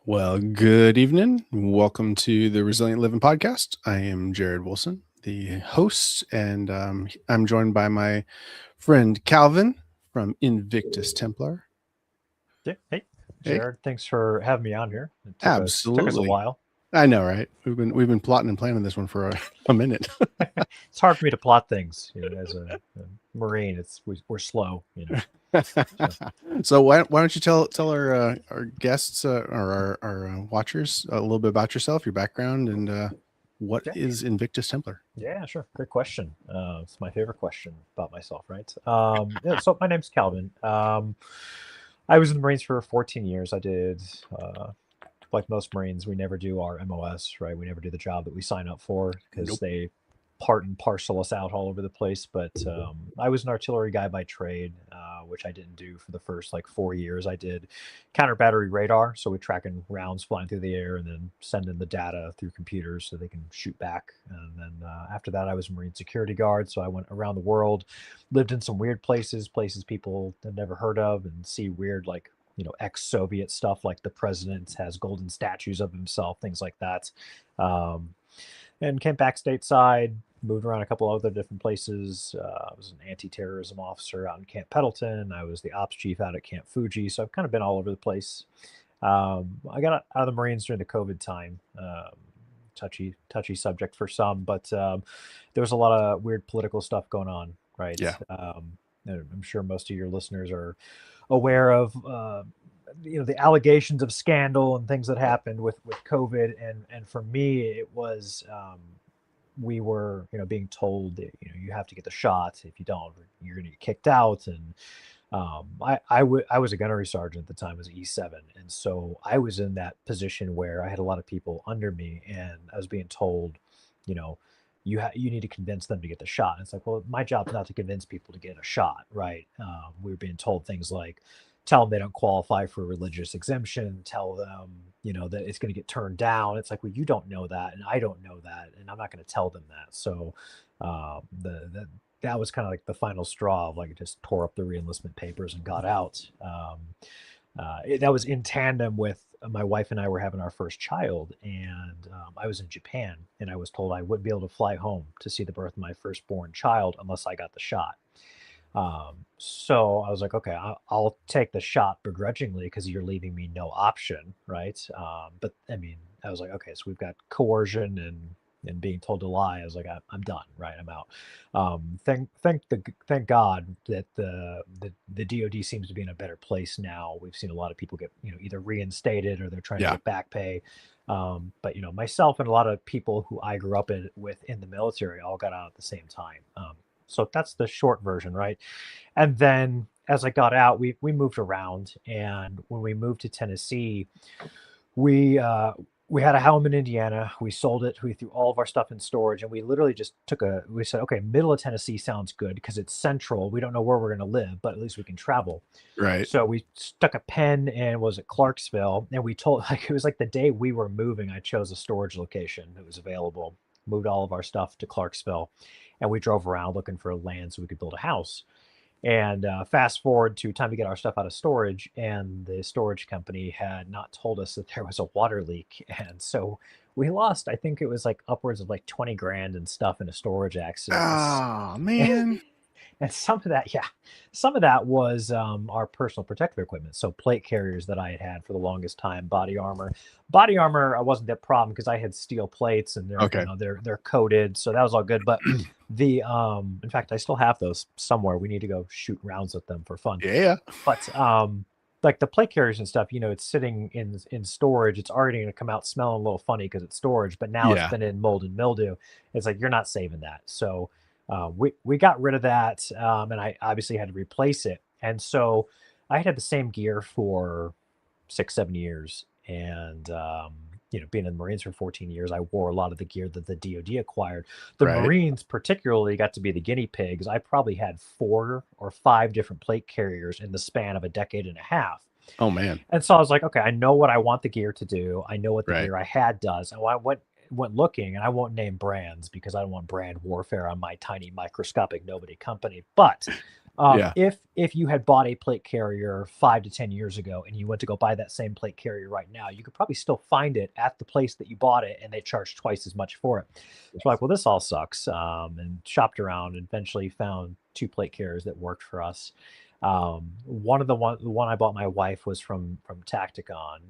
Well, good evening. Welcome to the Resilient Living Podcast. I am Jared Wilson, the host, and I'm joined by my friend Calvin from Invictus Templar. Yeah. Hey, Hey, Jared. Thanks for having me on here. It took us a absolutely. while. I know, right? We've been plotting and planning this one for a minute. It's hard for me to plot things. As a Marine, we're slow. So So why don't you tell our guests or our watchers a little bit about yourself, your background, and what yeah, is Invictus Templar? yeah, sure. Great question. It's my favorite question about myself, right? Yeah. So my name's Calvin. I was in the Marines for 14 years. I did. Like most Marines, we never do our MOS, right? We never do the job that we sign up for because Nope. they part and parcel us out all over the place. But I was an artillery guy by trade, which I didn't do for the first like 4 years. I did counter battery radar, so we're tracking rounds flying through the air and then sending the data through computers so they can shoot back. And then after that, I was a Marine security guard, so I went around the world, lived in some weird places people had never heard of, and see weird like ex-Soviet stuff like the president has golden statues of himself, things like that. Um, and came back stateside, moved around a couple other different places. I was an anti-terrorism officer out in Camp Pendleton. I was the ops chief out at Camp Fuji. So I've kind of been all over the place. I got out of the Marines during the COVID time. Touchy subject for some, but there was a lot of weird political stuff going on, right? Yeah. I'm sure most of your listeners are aware of the allegations of scandal and things that happened with COVID, and for me it was we were being told that you have to get the shot. If you don't, you're going to get kicked out. And I was a gunnery sergeant at the time. I was E7, and so I was in that position where I had a lot of people under me, and I was being told, you know, you need to convince them to get the shot. And it's like, well, my job's not to convince people to get a shot, right? We were being told things like, tell them they don't qualify for a religious exemption, tell them, that it's going to get turned down. It's like, well, you don't know that, and I don't know that, and I'm not going to tell them that. So that was kind of like the final straw of like, it just tore up the reenlistment papers and got out. That was in tandem with my wife and I were having our first child, and I was in Japan, and I was told I wouldn't be able to fly home to see the birth of my firstborn child unless I got the shot. So I was like, okay, I'll take the shot begrudgingly because you're leaving me no option, right? But I mean, I was like, okay, so we've got coercion and being told to lie. I was like, I'm done, right? I'm out. Thank God that the DoD seems to be in a better place now. We've seen a lot of people get either reinstated or they're trying to Yeah. get back pay. But myself and a lot of people who I grew up with in the military all got out at the same time. So that's the short version, right? And then as I got out, we moved around, and when we moved to Tennessee, we uh, we had a home in Indiana. We sold it. We threw all of our stuff in storage, and we literally just we said, okay, middle of Tennessee sounds good because it's central. We don't know where we're going to live, but at least we can travel. Right. So we stuck a pen and was at Clarksville, and we told like it was like the day we were moving. I chose a storage location that was available. Moved all of our stuff to Clarksville, and we drove around looking for land so we could build a house. And fast forward to time to get our stuff out of storage, and the storage company had not told us that there was a water leak, and so we lost. I think it was like upwards of like 20 grand and stuff in a storage accident. Oh man. And some of that was our personal protective equipment. So plate carriers that I had for the longest time, body armor. Body armor, I wasn't that problem because I had steel plates and they're Okay. they're coated, so that was all good. But the in fact, I still have those somewhere. We need to go shoot rounds with them for fun. Yeah. But like the plate carriers and stuff, it's sitting in storage. It's already going to come out smelling a little funny because it's storage. But now it's Yeah. been in mold and mildew. It's like you're not saving that. So we got rid of that, and I obviously had to replace it. And so I had the same gear for 6 7 years, and being in the Marines for 14 years, I wore a lot of the gear that the DoD acquired. The Right. Marines particularly got to be the guinea pigs. I probably had 4 or 5 different plate carriers in the span of a decade and a half. Oh man. And so I was like, okay, I know what I want the gear to do. I know what the Right. gear I had does. And I went looking, and I won't name brands because I don't want brand warfare on my tiny microscopic nobody company. But Yeah. If you had bought a plate carrier 5 to 10 years ago and you went to go buy that same plate carrier right now, you could probably still find it at the place that you bought it, and they charge twice as much for it. So like, well, this all sucks. And shopped around and eventually found two plate carriers that worked for us. The one I bought my wife was from Tacticon.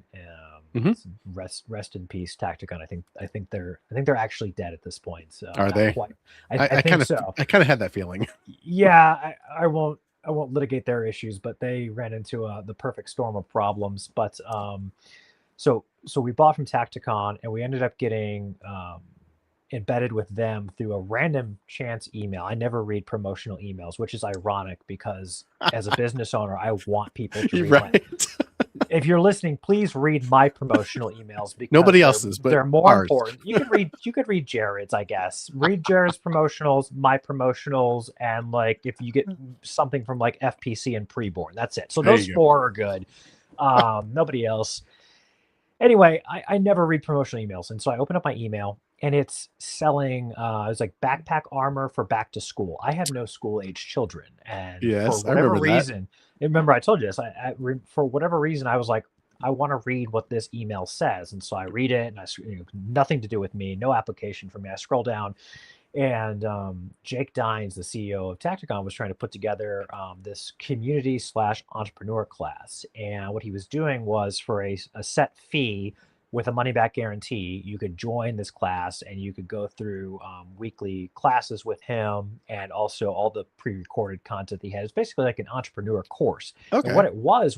Hmm. Rest in peace, Tacticon. I think they're actually dead at this point. So Are not they? quite. I I think kind of so. I kind of had that feeling. Yeah, I won't litigate their issues, but they ran into the perfect storm of problems. But so we bought from Tacticon, and we ended up getting embedded with them through a random chance email. I never read promotional emails, which is ironic because as a business owner, I want people to You're read my. right. If you're listening, please read my promotional emails because Nobody else's, but they're more ours. important. You could read Jared's, I guess. Read Jared's promotionals, my promotionals, and like if you get something from like FPC and Preborn, that's it. So There those you go. four are good. Nobody else. Anyway, I never read promotional emails, and so I open up my email, and it's selling. It's like backpack armor for back to school. I have no school age children, and for Yes, I whatever remember that. reason, remember I told you this. For whatever reason, I was like, I want to read what this email says, and so I read it, and nothing to do with me, no application for me. I scroll down, and Jake Dines, the CEO of Tacticon, was trying to put together this community/entrepreneur class. And what he was doing was for a set fee with a money back guarantee, you could join this class and you could go through weekly classes with him and also all the pre recorded content he had. It's basically like an entrepreneur course. And Okay. what it was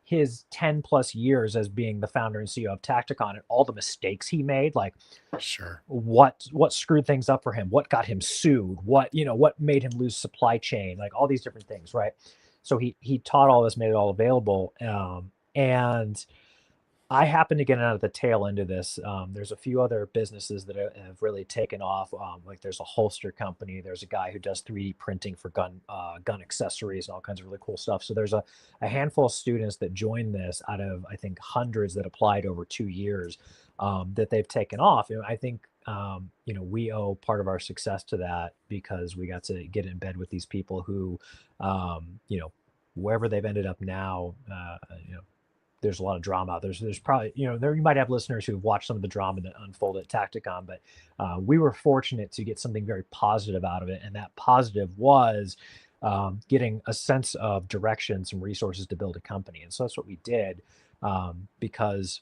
his 10 plus years as being the founder and CEO of Tacticon and all the mistakes he made, like Sure. what screwed things up for him, what got him sued, what made him lose supply chain, like all these different things, right? So he taught all this, made it all available, and I happen to get out of the tail end of this. There's a few other businesses that have really taken off. Like there's a holster company. There's a guy who does 3D printing for gun accessories and all kinds of really cool stuff. So there's a handful of students that joined this out of I think hundreds that applied over 2 years that they've taken off. And I think we owe part of our success to that because we got to get in bed with these people who, wherever they've ended up now, there's a lot of drama. There's probably there you might have listeners who've watched some of the drama that unfolded at Tacticon, but we were fortunate to get something very positive out of it, and that positive was getting a sense of direction, some resources to build a company, and so that's what we did. Because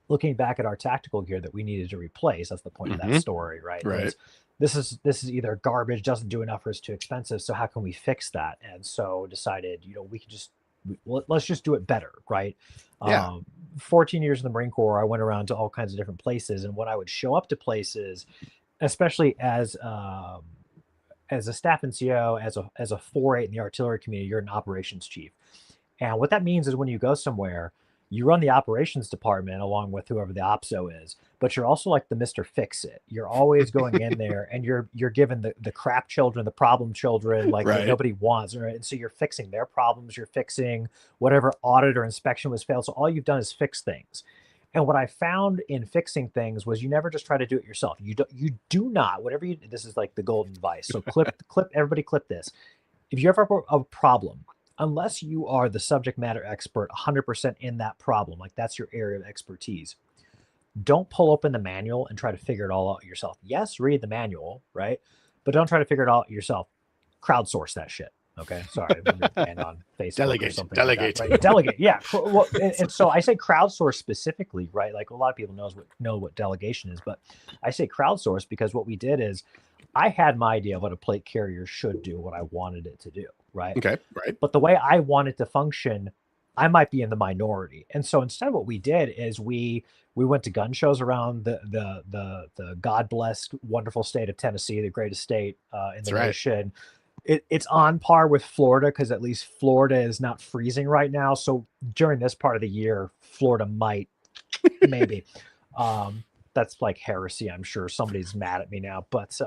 looking back at our tactical gear that we needed to replace, that's the point of that Hmm. story, right? Right. This is either garbage, doesn't do enough, or it's too expensive. So how can we fix that? And so decided, we could just let's just do it better, right? Yeah. 14 years in the Marine Corps, I went around to all kinds of different places, and when I would show up to places, especially as a staff NCO, as a 4-8 in the artillery community, you're an operations chief, and what that means is when you go somewhere, you run the operations department along with whoever the opso is, but you're also like the Mr. Fix It. You're always going in there and you're given the crap children, the problem children, like that Right. nobody wants, right? And so you're fixing their problems, you're fixing whatever audit or inspection was failed. So all you've done is fix things. And what I found in fixing things was you never just try to do it yourself. You do not, whatever you, this is like the golden advice. So everybody clip this. If you ever have a problem, unless you are the subject matter expert 100% in that problem, like that's your area of expertise, don't pull open the manual and try to figure it all out yourself. Yes, read the manual, right? But don't try to figure it all out yourself. Crowdsource that shit. Okay, sorry, I'm gonna ban on Facebook Delegate. or something. Delegate. Like that, right? Delegate, yeah. Well, and so I say crowdsource specifically, right? Like a lot of people know what delegation is, but I say crowdsource because what we did is I had my idea of what a plate carrier should do, what I wanted it to do, right? Okay. Right. But the way I want it to function, I might be in the minority. And so instead what we did is we went to gun shows around the God blessed wonderful state of Tennessee, the greatest state in the nation. It's on par with Florida because at least Florida is not freezing right now. So during this part of the year, Florida might maybe. That's like heresy. I'm sure somebody's mad at me now, but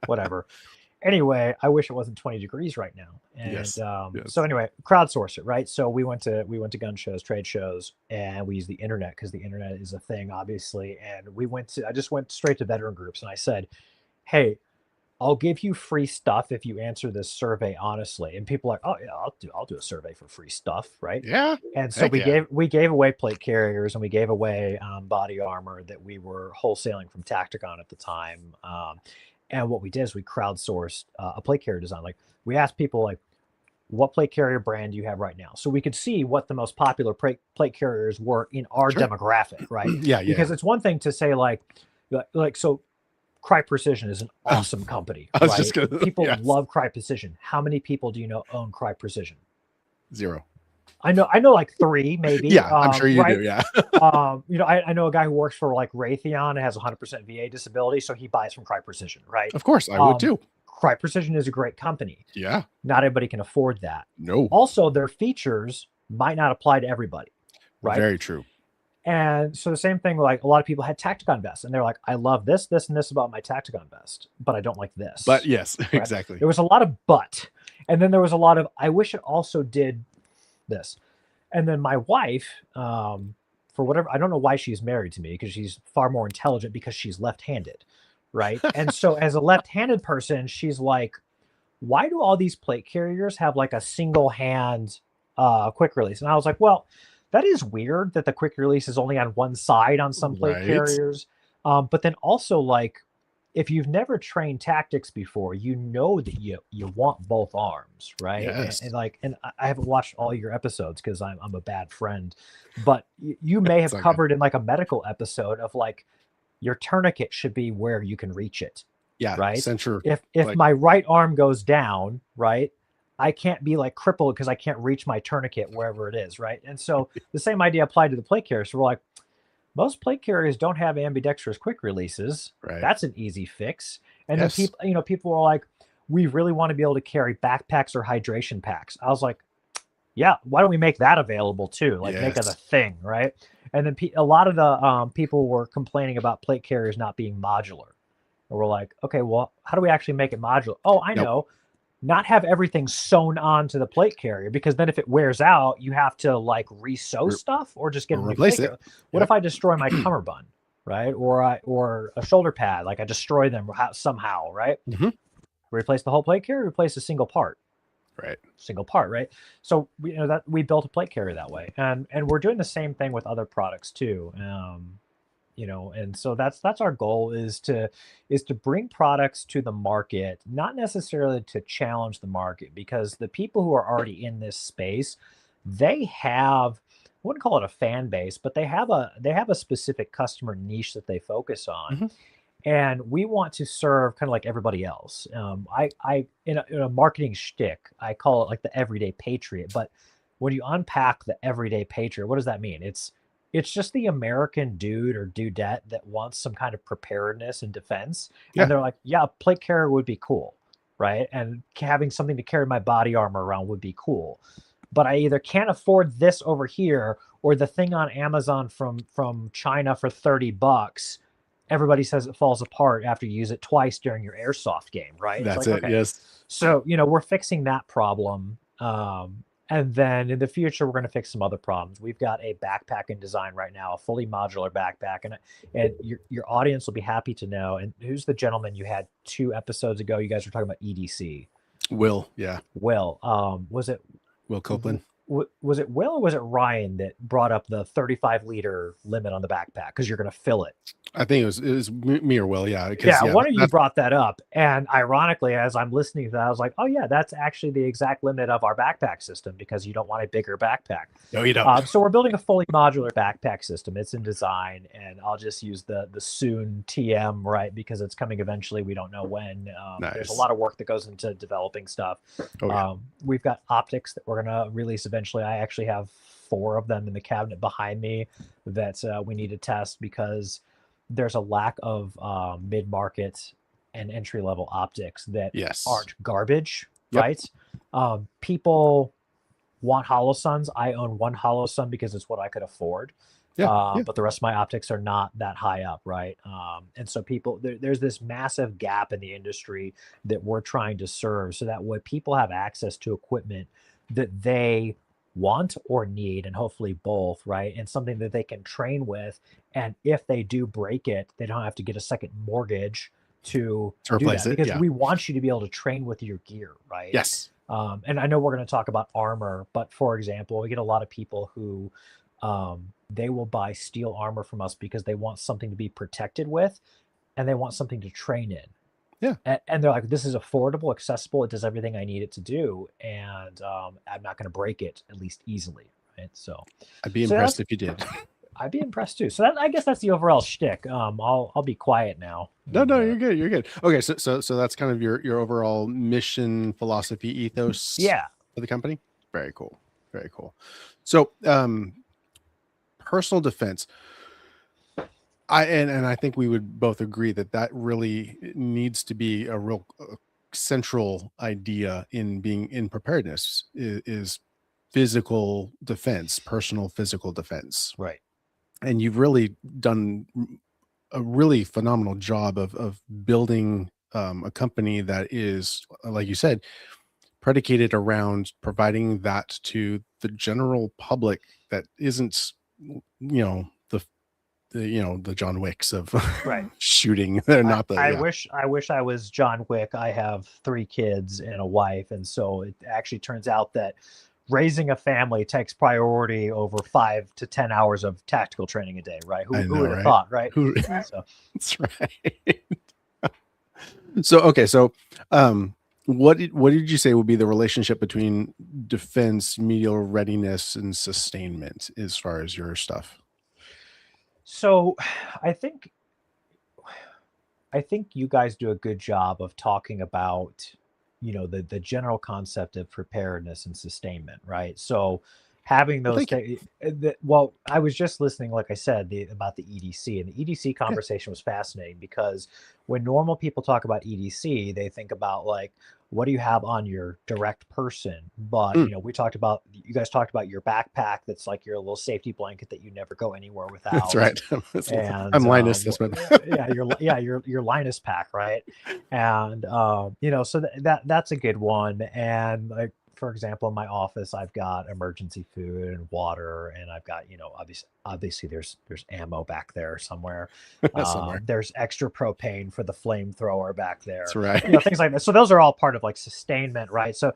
whatever. Anyway, I wish it wasn't 20 degrees right now. And Yes. So anyway, crowdsource it, right? So we went to gun shows, trade shows, and we used the internet because the internet is a thing, obviously. And I just went straight to veteran groups and I said, hey, I'll give you free stuff if you answer this survey honestly. And people are like, oh yeah, I'll do a survey for free stuff, right? Yeah. And so Heck yeah. we gave away plate carriers and we gave away body armor that we were wholesaling from Tacticon at the time. And what we did is we crowdsourced a plate carrier design. Like we asked people like, what plate carrier brand do you have right now? So we could see what the most popular plate carriers were in our Sure. demographic, right? Yeah. Because it's one thing to say like so Cry Precision is an awesome company, I was right? just gonna. People Yes. love Cry Precision. How many people do you know own Cry Precision? 0. I know like 3 maybe. Yeah, I'm sure you right? do. Yeah. I know a guy who works for like Raytheon and has 100% VA disability, so he buys from Cry Precision, right? Of course, I would too. Cry Precision is a great company. Yeah. Not everybody can afford that. No. Also, their features might not apply to everybody, right? Very true. And so the same thing, like a lot of people had Tacticon vests and they're like, I love this, this, and this about my Tacticon vest, but I don't like this. But yes, right? exactly. There was a lot of but, and then there was a lot of, I wish it also did this. And then my wife, for whatever, I don't know why she's married to me because she's far more intelligent because she's left-handed, right? And so as a left-handed person, she's like, why do all these plate carriers have like a single hand quick release? And I was like, well, that is weird that the quick release is only on one side on some plate carriers. But then also like, if you've never trained tactics before, you know that you want both arms, right? Yes. And I haven't watched all your episodes because I'm a bad friend, but you may have covered in like a medical episode of like your tourniquet should be where you can reach it. Yeah. Right. Center, if like, my right arm goes down, right, I can't be like crippled because I can't reach my tourniquet wherever it is, right? And so the same idea applied to the plate carrier. So we're like, most plate carriers don't have ambidextrous quick releases. Right. That's an easy fix. And then people are like, we really want to be able to carry backpacks or hydration packs. I was like, yeah, why don't we make that available too? Like make it a thing, right? And then a lot of the people were complaining about plate carriers not being modular. And we're like, okay, well, how do we actually make it modular? Oh, I know. Not have everything sewn onto the plate carrier, because then if it wears out, you have to like re-sew stuff or just get a replace it. What if I destroy my cummerbund, right? Or a shoulder pad, like I destroy them somehow, right? Replace the whole plate carrier, replace a single part. Right. Single part, right? So we built a plate carrier that way. And we're doing the same thing with other products too. And so that's our goal is to bring products to the market, not necessarily to challenge the market, because the people who are already in this space, they have, I wouldn't call it a fan base, but they have a specific customer niche that they focus on. And we want to serve kind of like everybody else. I in a marketing shtick, I call it like the everyday patriot. But when you unpack the everyday patriot, what does that mean? It's just the American dude or dudette that wants some kind of preparedness and defense. Yeah. And they're like, yeah, a plate carrier would be cool, right? And having something to carry my body armor around would be cool. But I either can't afford this over here or the thing on Amazon from China for $30. Everybody says it falls apart after you use it twice during your airsoft game, right? That's like, okay. Yes. So, we're fixing that problem. And then in the future, we're going to fix some other problems. We've got a backpack in design right now, a fully modular backpack. And your audience will be happy to know. And who's the gentleman you had 2 episodes ago? You guys were talking about EDC. Will, yeah. Will. Was it Will Copeland? Was it Will or was it Ryan that brought up the 35-liter limit on the backpack because you're going to fill it? I think it was me or Will, yeah. Yeah, one of you brought that up. And ironically, as I'm listening to that, I was like, oh, yeah, that's actually the exact limit of our backpack system because you don't want a bigger backpack. No, you don't. So we're building a fully modular backpack system. It's in design, and I'll just use the soon TM, right, because it's coming eventually. We don't know when. Nice. There's a lot of work that goes into developing stuff. We've got optics that we're going to release eventually. I actually have 4 of them in the cabinet behind me that we need to test because there's a lack of mid-market and entry-level optics that aren't garbage, right? People want Holosuns. I own 1 Holosun because it's what I could afford. But the rest of my optics are not that high up, right? And so there's this massive gap in the industry that we're trying to serve so that way people have access to equipment that they want or need, and hopefully both, right? And something that they can train with. And if they do break it, they don't have to get a second mortgage to do replace that, it. because Yeah. we want you to be able to train with your gear, right? Yes. And I know we're going to talk about armor, but for example, we get a lot of people who they will buy steel armor from us because they want something to be protected with, and they want something to train in. Yeah. And they're like, this is affordable, accessible, it does everything I need it to do, and I'm not going to break it, at least easily, right? So I'd be so impressed if you did. I'd be impressed too. So I guess that's the overall shtick. I'll be quiet now. No, you're good. You're good. Okay, so that's kind of your overall mission, philosophy, ethos Yeah. for the company. Very cool. Very cool. So, personal defense. I think we would both agree that really needs to be a real central idea in being in preparedness is physical defense, personal physical defense. Right. And you've really done a really phenomenal job of building a company that is, like you said, predicated around providing that to the general public that isn't, the John Wicks of Right. shooting. They're not the. I wish I was John Wick. I have 3 kids and a wife, and so it actually turns out that raising a family takes priority over 5 to 10 hours of tactical training a day, right? Who would have thought, right? So. That's right. So what did you say would be the relationship between defense, medial readiness, and sustainment as far as your stuff? So I think you guys do a good job of talking about, the general concept of preparedness and sustainment, right? So having those things. Well, I was just listening, like I said, about the EDC, and the EDC conversation was fascinating, because when normal people talk about EDC, they think about like, what do you have on your direct person? But you guys talked about your backpack, that's like your little safety blanket that you never go anywhere without. That's right. And I'm Linus. That's what. your Linus pack, right? And so that's a good one. And like, for example, in my office, I've got emergency food and water, and I've got, obviously there's ammo back there somewhere. There's extra propane for the flamethrower back there. That's right. Things like that. So those are all part of like sustainment, right? So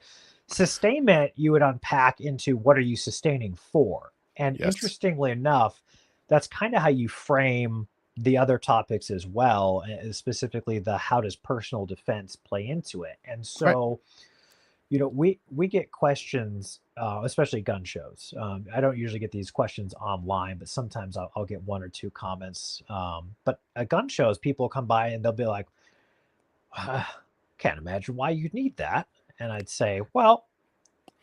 sustainment, you would unpack into, what are you sustaining for? And interestingly enough, that's kind of how you frame the other topics as well, specifically the how does personal defense play into it. And so we get questions, especially gun shows. I don't usually get these questions online, but sometimes I'll get 1 or 2 comments. But at gun shows, people come by and they'll be like, can't imagine why you'd need that. And I'd say, well,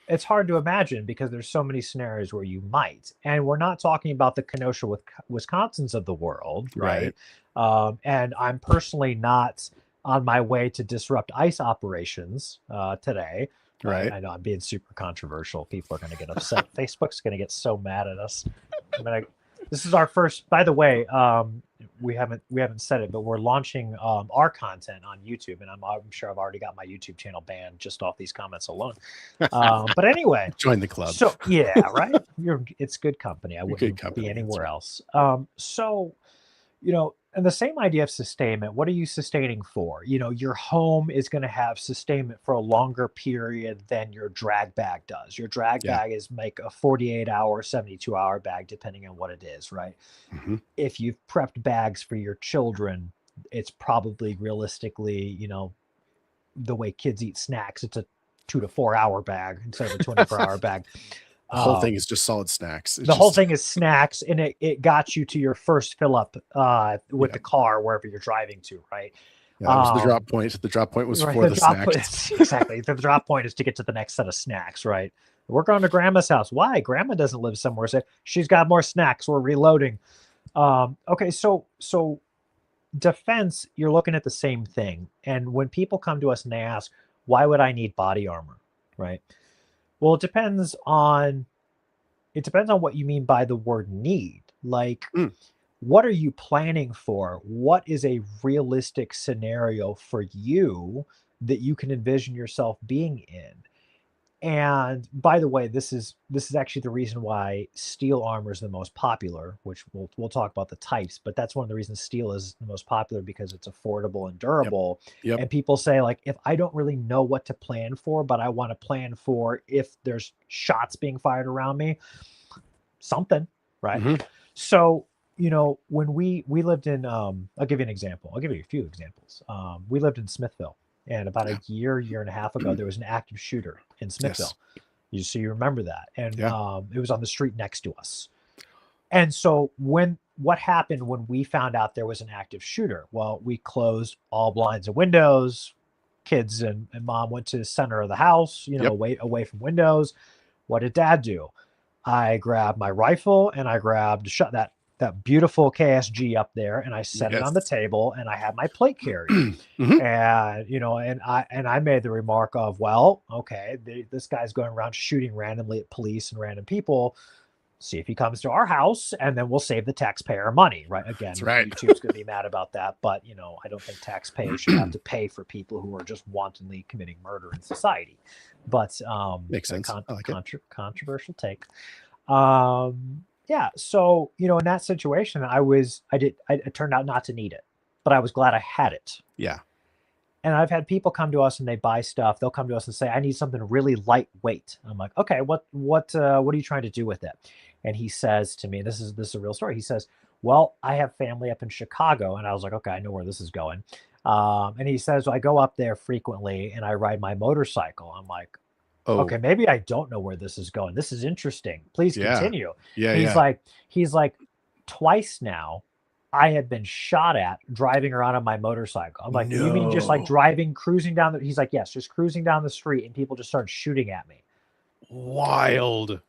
it's hard to imagine because there's so many scenarios where you might. And we're not talking about the Kenosha, Wisconsins of the world, right? And I'm personally not on my way to disrupt ICE operations today. Right. I know I'm being super controversial. People are going to get upset. Facebook's going to get so mad at us. This is our first, by the way, we haven't said it, but we're launching our content on YouTube, and I'm sure I've already got my YouTube channel banned just off these comments alone. But anyway, join the club. So yeah, right. It's good company. I wouldn't be anywhere else. So, and the same idea of sustainment. What are you sustaining for? Your home is going to have sustainment for a longer period than your drag bag does. Your drag bag is like a 48-hour, 72-hour bag, depending on what it is, right? Mm-hmm. If you've prepped bags for your children, it's probably realistically, the way kids eat snacks, it's a 2 to 4 hour bag instead of a 24-hour bag. The whole thing is just solid snacks. Whole thing is snacks, and it got you to your first fill up with the car wherever you're driving to, right? Yeah, that was the drop point. The drop point was for the snacks. Exactly. The drop point is to get to the next set of snacks, right? We're going to Grandma's house. Why? Grandma doesn't live somewhere. So she's got more snacks. We're reloading. Okay, so defense, you're looking at the same thing. And when people come to us and they ask, why would I need body armor, right? Well, it depends on what you mean by the word need. Like, what are you planning for? What is a realistic scenario for you that you can envision yourself being in? And by the way, this is actually the reason why steel armor is the most popular, which we'll talk about the types, but that's one of the reasons steel is the most popular, because it's affordable and Yep. durable. Yep. And people say, like, if I don't really know what to plan for, but I want to plan for if there's shots being fired around me, something, right? Hmm. So, when we lived in, I'll give you an example. I'll give you a few examples. We lived in Smithville, and about Yeah. a year and a half ago, there was an active shooter in Smithville. Yes. So you remember that, and Yeah. it was on the street next to us. And so what happened when we found out there was an active shooter? Well, we closed all blinds and windows. Kids and mom went to the center of the house, Yep. away from windows. What did dad do? I grabbed my rifle and I grabbed that beautiful KSG up there, and I set it on the Yes. table, and I had my plate carrier. Hmm. And I made the remark of, well, okay, this guy's going around shooting randomly at police and random people. See if he comes to our house, and then we'll save the taxpayer money, right? Again, That's right. YouTube's going to be mad about that, but I don't think taxpayers should have to pay for people who are just wantonly committing murder in society. But Makes sense. I like it. controversial take. Yeah. So in that situation, it turned out not to need it, but I was glad I had it. Yeah. And I've had people come to us and they buy stuff. They'll come to us and say, "I need something really lightweight." I'm like, "Okay, what are you trying to do with it?" And he says to me, "This is a real story." He says, "Well, I have family up in Chicago," and I was like, "Okay, I know where this is going." And he says, "I go up there frequently and I ride my motorcycle." I'm like, Oh. "Okay, maybe I don't know where this is going. This is interesting. Please Yeah. continue." Yeah. And Yeah. he's like, "Twice now, I have been shot at driving around on my motorcycle." I'm like, "You mean just like No. cruising down the?" He's like, "Yes, just cruising down the street, and people just started shooting at me." Wild.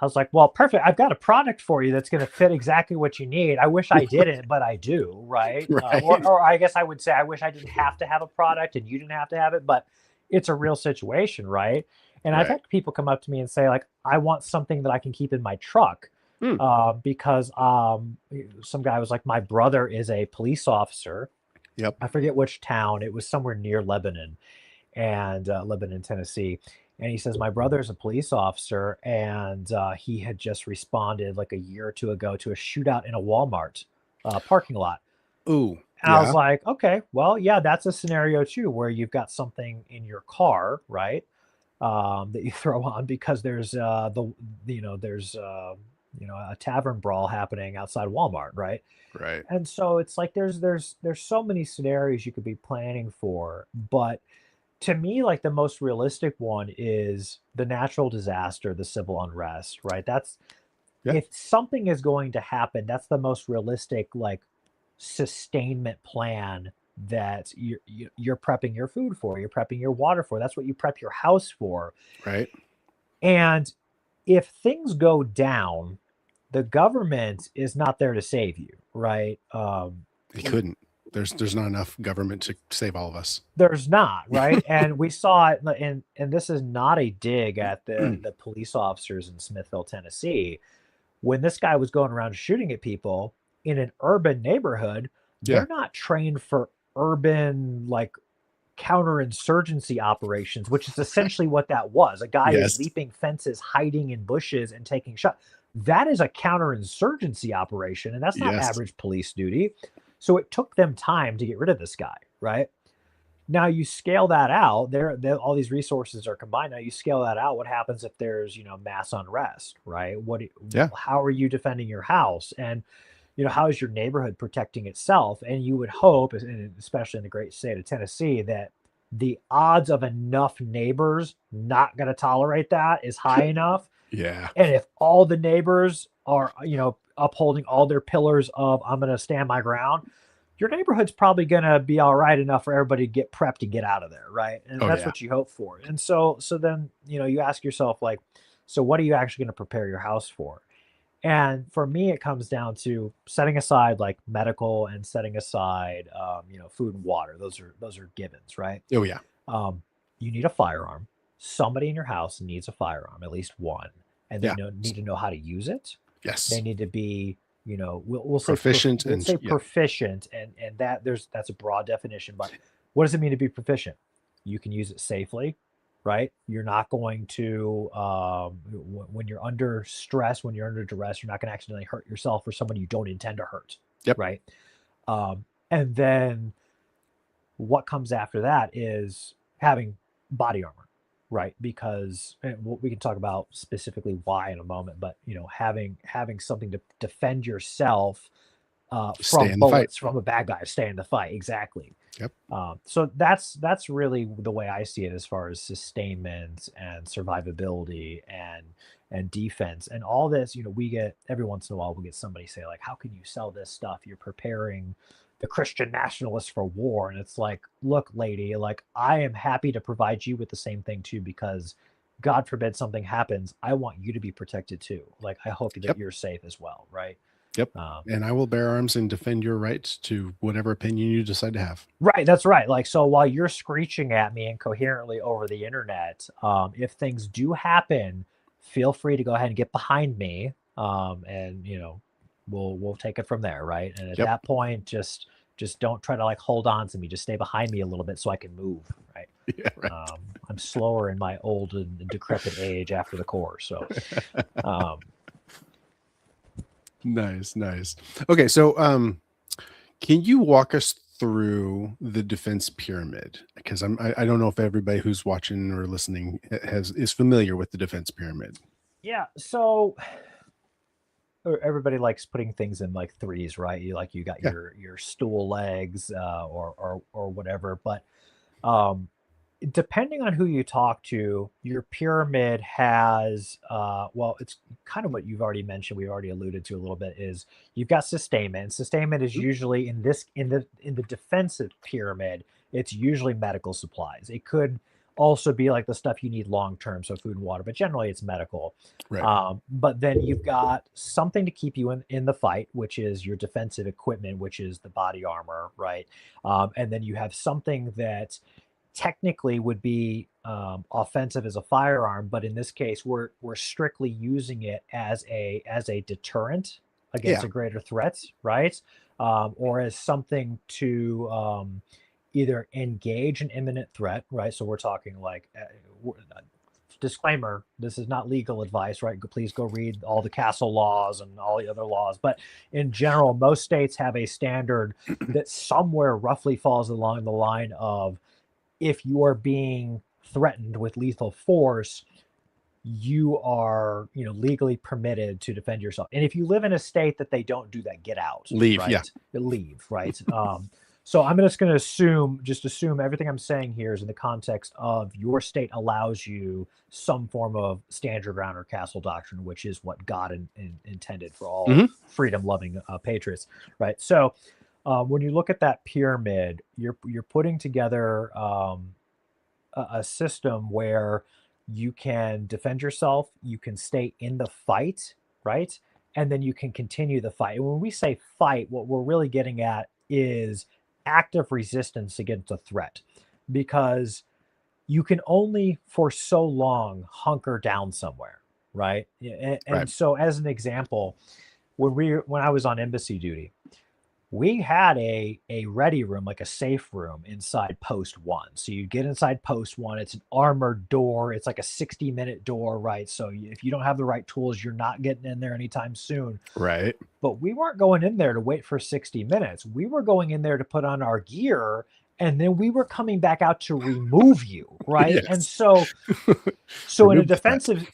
I was like, "Well, perfect. I've got a product for you that's going to fit exactly what you need. I wish I didn't, but I do, right?" Right. Or I guess I would say, I wish I didn't have to have a product and you didn't have to have it, but it's a real situation, right? And I've Right. had people come up to me and say, like, "I want something that I can keep in my truck." Hmm. Because some guy was like, "My brother is a police officer." Yep. I forget which town. It was somewhere near Lebanon, and Lebanon, Tennessee. And he says, "My brother is a police officer, and he had just responded like a year or two ago to a shootout in a Walmart parking lot." Ooh. And I was Yeah. like, "Okay, well, yeah, that's a scenario too, where you've got something in your car, right, that you throw on because there's there's a tavern brawl happening outside Walmart, right?" Right. And so it's like there's so many scenarios you could be planning for, but to me, like, the most realistic one is the natural disaster, the civil unrest, right? That's Yeah. If something is going to happen, that's the most realistic, like, sustainment plan that you're prepping your food for, you're prepping your water for. That's what you prep your house for. Right. And if things go down, the government is not there to save you, right? He couldn't. There's not enough government to save all of us. There's not, right? And we saw it, and this is not a dig at the police officers in Smithville, Tennessee. When this guy was going around shooting at people in an urban neighborhood, Yeah. they're not trained for urban, like, counterinsurgency operations, which is essentially what that was. A guy is Yes. leaping fences, hiding in bushes, and taking shots. That is a counterinsurgency operation, and that's not Yes. average police duty. So it took them time to get rid of this guy, right? Now you scale that out. All these resources are combined. Now you scale that out. What happens if there's mass unrest, right? Yeah. How are you defending your house, and how is your neighborhood protecting itself? And you would hope, and especially in the great state of Tennessee, that the odds of enough neighbors not going to tolerate that is high enough. Yeah. And if all the neighbors are, upholding all their pillars of, "I'm going to stand my ground," your neighborhood's probably going to be all right enough for everybody to get prepped to get out of there, right? And Oh that's yeah. what you hope for. And so then, you ask yourself, like, so what are you actually going to prepare your house for? And for me, it comes down to setting aside, like, medical, and setting aside, food and water. Those are givens, right? Oh yeah. You need a firearm. Somebody in your house needs a firearm, at least one, and they Yeah. need to know how to use it. Yes. They need to be, we'll say Proficient we'll and say yeah. proficient, and that's a broad definition. But what does it mean to be proficient? You can use it safely, right? You're not going to, when you're under stress, when you're under duress, you're not going to accidentally hurt yourself or someone you don't intend to hurt, Yep. right? And then what comes after that is having body armor, right? Because we can talk about specifically why in a moment, but having something to defend yourself Stay from in the fight. bullets from a bad guy, stay in the fight. Exactly. Yep. So that's really the way I see it as far as sustainment and survivability and defense and all this. We get every once in a while we get somebody say like, how can you sell this stuff? You're preparing the Christian nationalists for war. And it's like, look, lady, like I am happy to provide you with the same thing too, because God forbid something happens, I want you to be protected too. Like I hope that you're safe as well, right? Yep. And I will bear arms and defend your rights to whatever opinion you decide to have. Right. That's right. Like, so while you're screeching at me incoherently over the internet, if things do happen, feel free to go ahead and get behind me. And we'll take it from there. Right. And at that point, just don't try to like hold on to me. Just stay behind me a little bit so I can move. Right. Yeah, right. I'm slower in my old and decrepit age after the course. So, Nice. Okay, so can you walk us through the defense pyramid? Because I don't know if everybody who's watching or listening is familiar with the defense pyramid. Yeah, so everybody likes putting things in like threes, right? You got your stool legs or whatever, but depending on who you talk to, your pyramid has, it's kind of what you've already mentioned. We've already alluded to a little bit. Is you've got sustainment. Sustainment is usually in the defensive pyramid. It's usually medical supplies. It could also be like the stuff you need long term, so food and water. But generally, it's medical. Right. But then you've got something to keep you in the fight, which is your defensive equipment, which is the body armor, right? And then you have something that technically would be offensive as a firearm, but in this case we're strictly using it as a deterrent against a greater threat, right? Or as something to either engage an imminent threat, right? So we're talking like disclaimer, this is not legal advice, right? Please go read all the castle laws and all the other laws. But in general, most states have a standard that somewhere roughly falls along the line of, if you are being threatened with lethal force, you are, legally permitted to defend yourself. And if you live in a state that they don't do that, get out. Leave, right? yeah. Leave, right? So I'm just going to assume everything I'm saying here is in the context of your state allows you some form of stand your ground or castle doctrine, which is what God intended for all freedom-loving patriots, right? So when you look at that pyramid, you're putting together a system where you can defend yourself, you can stay in the fight, right? And then you can continue the fight. And when we say fight, what we're really getting at is active resistance against a threat, because you can only for so long hunker down somewhere, right? And so as an example, when I was on embassy duty, we had a ready room, like a safe room inside post 1. So you get inside post 1, it's an armored door. It's like a 60-minute door, right? So if you don't have the right tools, you're not getting in there anytime soon. Right. But we weren't going in there to wait for 60 minutes. We were going in there to put on our gear, and then we were coming back out to remove you, right? Yes. And so in a defensive,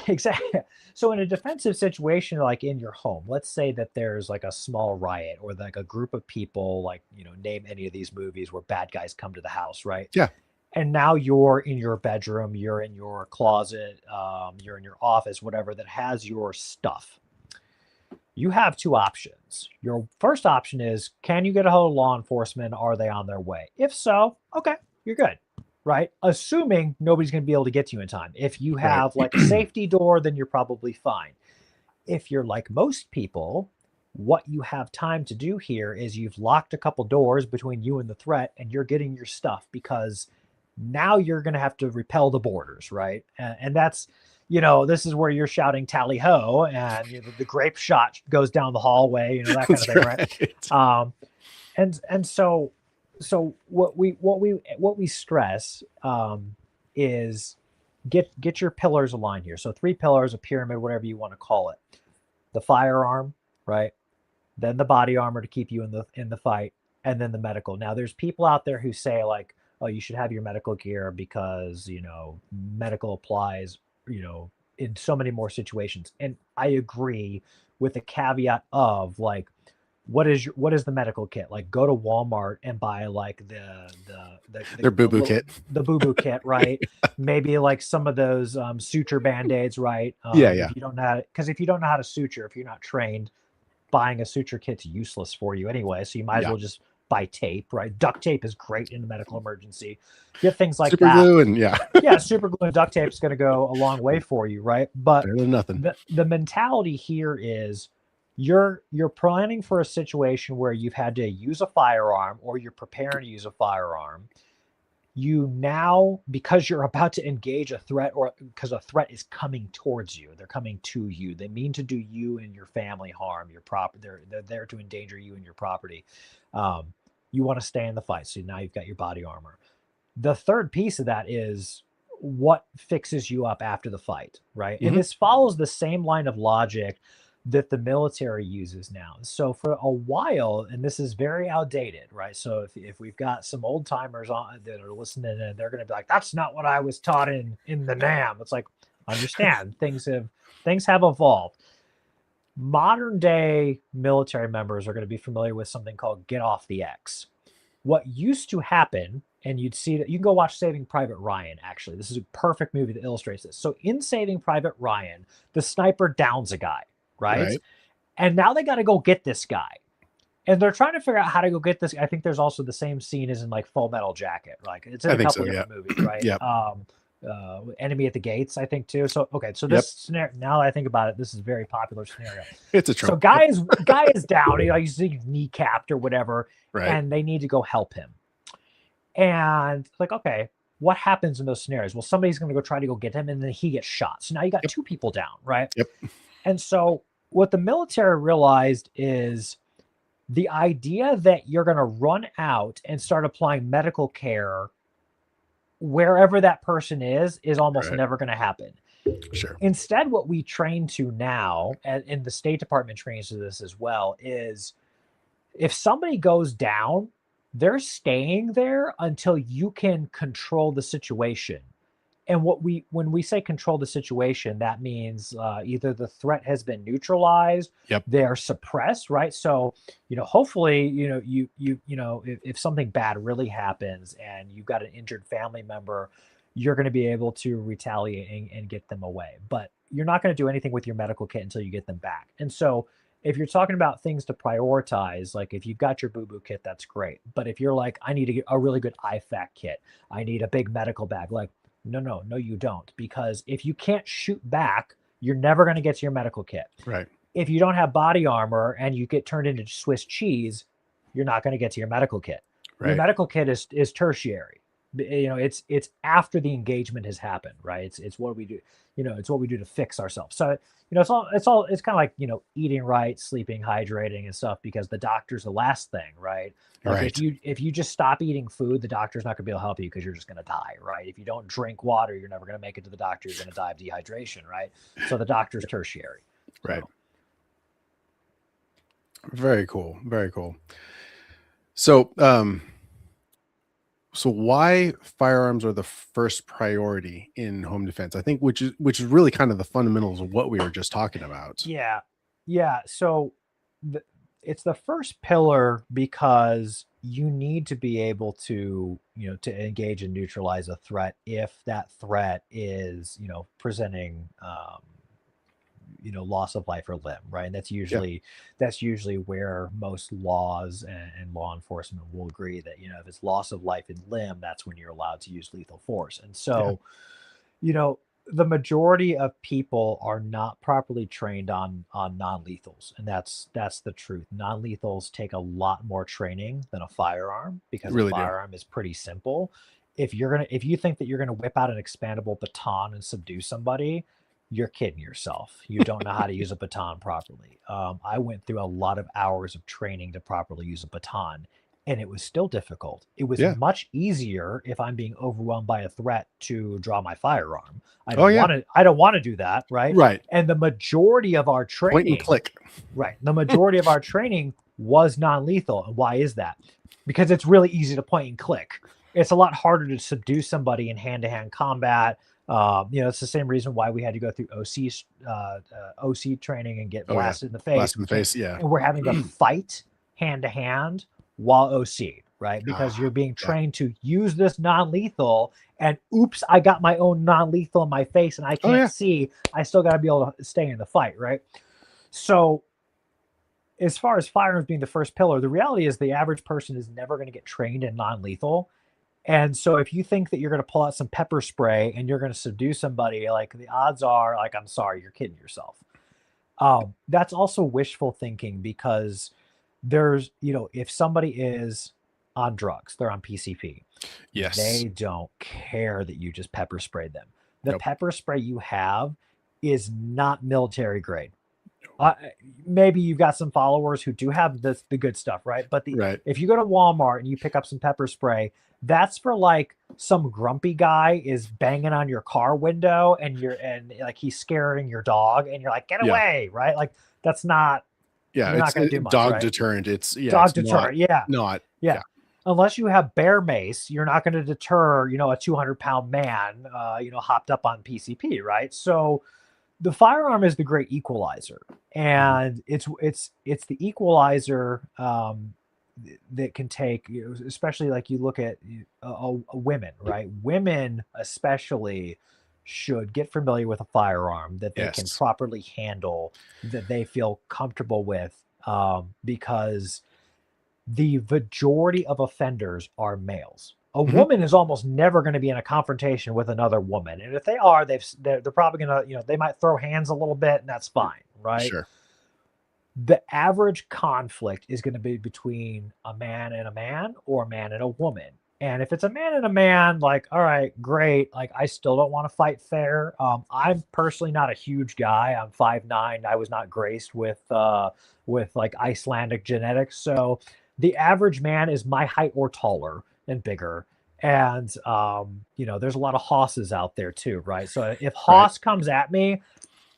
exactly. So in a defensive situation, like in your home, let's say that there's like a small riot or like a group of people, like, name any of these movies where bad guys come to the house, right? Yeah. And now you're in your bedroom, you're in your closet, you're in your office, whatever, that has your stuff. You have two options. Your first option is, can you get a hold of law enforcement? Are they on their way? If so, okay, you're good. Right? Assuming nobody's going to be able to get to you in time. If you have like a safety door, then you're probably fine. If you're like most people, what you have time to do here is you've locked a couple doors between you and the threat, and you're getting your stuff, because now you're going to have to repel the borders, right? And that's, this is where you're shouting tally ho, and the grape shot goes down the hallway, that kind of thing, right? And so what we stress is get your pillars aligned here. So 3 pillars, a pyramid, whatever you want to call it. The firearm, right? Then the body armor to keep you in the fight, and then the medical. Now there's people out there who say like, oh, you should have your medical gear because, medical applies, in so many more situations. And I agree, with the caveat of like, what is the medical kit? Like, go to Walmart and buy like Their boo-boo kit. The boo-boo kit, right? Maybe like some of those suture band-aids, right? Yeah. If you don't know, because if you don't know how to suture, if you're not trained, buying a suture kit's useless for you anyway. So you might as well just buy tape, right? Duct tape is great in a medical emergency. Get things like super glue and yeah, super glue and duct tape is going to go a long way for you, right? But better than nothing. The mentality here is you're planning for a situation where you've had to use a firearm, or you're preparing to use a firearm. You now, because you're about to engage a threat, or because a threat is coming towards you, they're coming to you, they mean to do you and your family harm, your property, they're there to endanger you and your property. You want to stay in the fight. So now you've got your body armor. The third piece of that is what fixes you up after the fight, right? Mm-hmm. And this follows the same line of logic that the military uses now. So for a while, and this is very outdated, right? So if we've got some old timers on that are listening, and they're going to be like, that's not what I was taught in the NAM. It's like, understand, things have evolved. Modern day military members are going to be familiar with something called get off the X. What used to happen, and you'd see that, you can go watch Saving Private Ryan, actually. This is a perfect movie that illustrates this. So in Saving Private Ryan, the sniper downs a guy, right? And now they got to go get this guy. And they're trying to figure out how to go get this. I think there's also the same scene as in like Full Metal Jacket. Like, it's in a couple different movies, right? Enemy at the Gates, I think, too. So okay, so this scenario, now that I think about it, this is a very popular scenario. It's a trope. So guy is down, he's kneecapped or whatever, and they need to go help him. And like, okay, what happens in those scenarios? Well, somebody's going to go try to go get him, and then he gets shot. So now you got 2 people down, right? And so what the military realized is the idea that you're going to run out and start applying medical care wherever that person is almost never going to happen. Sure. Instead, what we train to now, and the State Department trains to this as well, is if somebody goes down, they're staying there until you can control the situation. And when we say control the situation, that means either the threat has been neutralized, they're suppressed, right? So, hopefully, if something bad really happens and you've got an injured family member, you're going to be able to retaliate and get them away. But you're not going to do anything with your medical kit until you get them back. And so if you're talking about things to prioritize, like if you've got your boo-boo kit, that's great. But if you're like, I need to get a really good IFAC kit, I need a big medical bag, like, no, you don't. Because if you can't shoot back, you're never going to get to your medical kit. Right. If you don't have body armor and you get turned into Swiss cheese, you're not going to get to your medical kit. Your medical kit is tertiary. It's after the engagement has happened, right? It's what we do. It's what we do to fix ourselves. So, it's kind of like, eating right, sleeping, hydrating and stuff, because the doctor's the last thing, right? Like if you just stop eating food, the doctor's not going to be able to help you because you're just going to die, right? If you don't drink water, you're never going to make it to the doctor. You're going to die of dehydration, right? So the doctor's tertiary. Right. Very cool. Very cool. So, so why firearms are the first priority in home defense? I think which is really kind of the fundamentals of what we were just talking about. Yeah. So it's the first pillar because you need to be able to, to engage and neutralize a threat if that threat is, presenting, loss of life or limb, right? And that's usually where most laws and law enforcement will agree that, if it's loss of life and limb, that's when you're allowed to use lethal force. And so, the majority of people are not properly trained on non-lethals, and that's the truth. Non-lethals take a lot more training than a firearm, because a firearm is pretty simple. If you think that you're gonna whip out an expandable baton and subdue somebody, you're kidding yourself. You don't know how to use a baton properly. I went through a lot of hours of training to properly use a baton, and it was still difficult. It was Yeah. much easier if I'm being overwhelmed by a threat to draw my firearm. I Oh don't yeah. want to. I don't want to do that, right? Right. And the majority of our Point and training, click. right? The majority of our training was non-lethal. And why is that? Because it's really easy to point and click. It's a lot harder to subdue somebody in hand-to-hand combat. It's the same reason why we had to go through OC training and get Oh yeah. blasted in the face. Blast in the face. Yeah. And we're having to fight hand to hand while OC, right? Because you're being Yeah. trained to use this non-lethal, and oops, I got my own non-lethal in my face and I can't see. I still got to be able to stay in the fight, right? So as far as firearms being the first pillar, the reality is the average person is never going to get trained in non-lethal. And so if you think that you're going to pull out some pepper spray and you're going to subdue somebody, like the odds are, like, I'm sorry, you're kidding yourself. That's also wishful thinking, because there's, if somebody is on drugs, they're on PCP. Yes. They don't care that you just pepper sprayed them. The pepper spray you have is not military grade. Maybe you've got some followers who do have the good stuff, right? But if you go to Walmart and you pick up some pepper spray, that's for like some grumpy guy is banging on your car window and like he's scaring your dog and you're like, get away, right? Like that's not. Yeah, you're not going to do much, dog right? deterrent. It's dog deterrent. Not. Unless you have bear mace, you're not going to deter, a 200-pound man, hopped up on PCP, right? So the firearm is the great equalizer, and it's the equalizer that can take, especially like you look at women, right? Women especially should get familiar with a firearm that they can properly handle, that they feel comfortable with, because the majority of offenders are males. A woman is almost never going to be in a confrontation with another woman. And if they are, they're probably going to, they might throw hands a little bit and that's fine, right? Sure. The average conflict is going to be between a man and a man or a man and a woman. And if it's a man and a man, like, all right, great. Like, I still don't want to fight fair. I'm personally not a huge guy. I'm 5'9". I was not graced with like Icelandic genetics. So the average man is my height or taller and bigger. And, there's a lot of hosses out there too, right? So if hoss comes at me,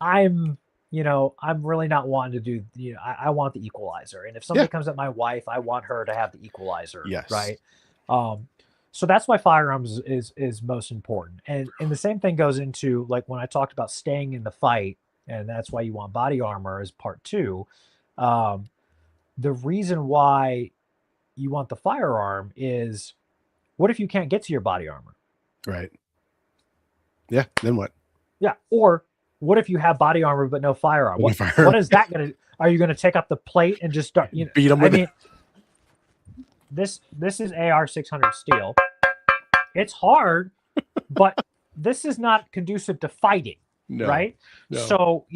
I'm really not wanting to do, I want the equalizer. And if somebody comes at my wife, I want her to have the equalizer. Yes. Right. So that's why firearms is most important. And the same thing goes into, like, when I talked about staying in the fight, and that's why you want body armor as part 2. The reason why you want the firearm is, what if you can't get to your body armor? Right. Yeah. Then what? Yeah. Or what if you have body armor but no firearm? What is that going to? Are you going to take up the plate and just start? Beat them with it. This is AR 600 steel. It's hard, but this is not conducive to fighting, right? No. So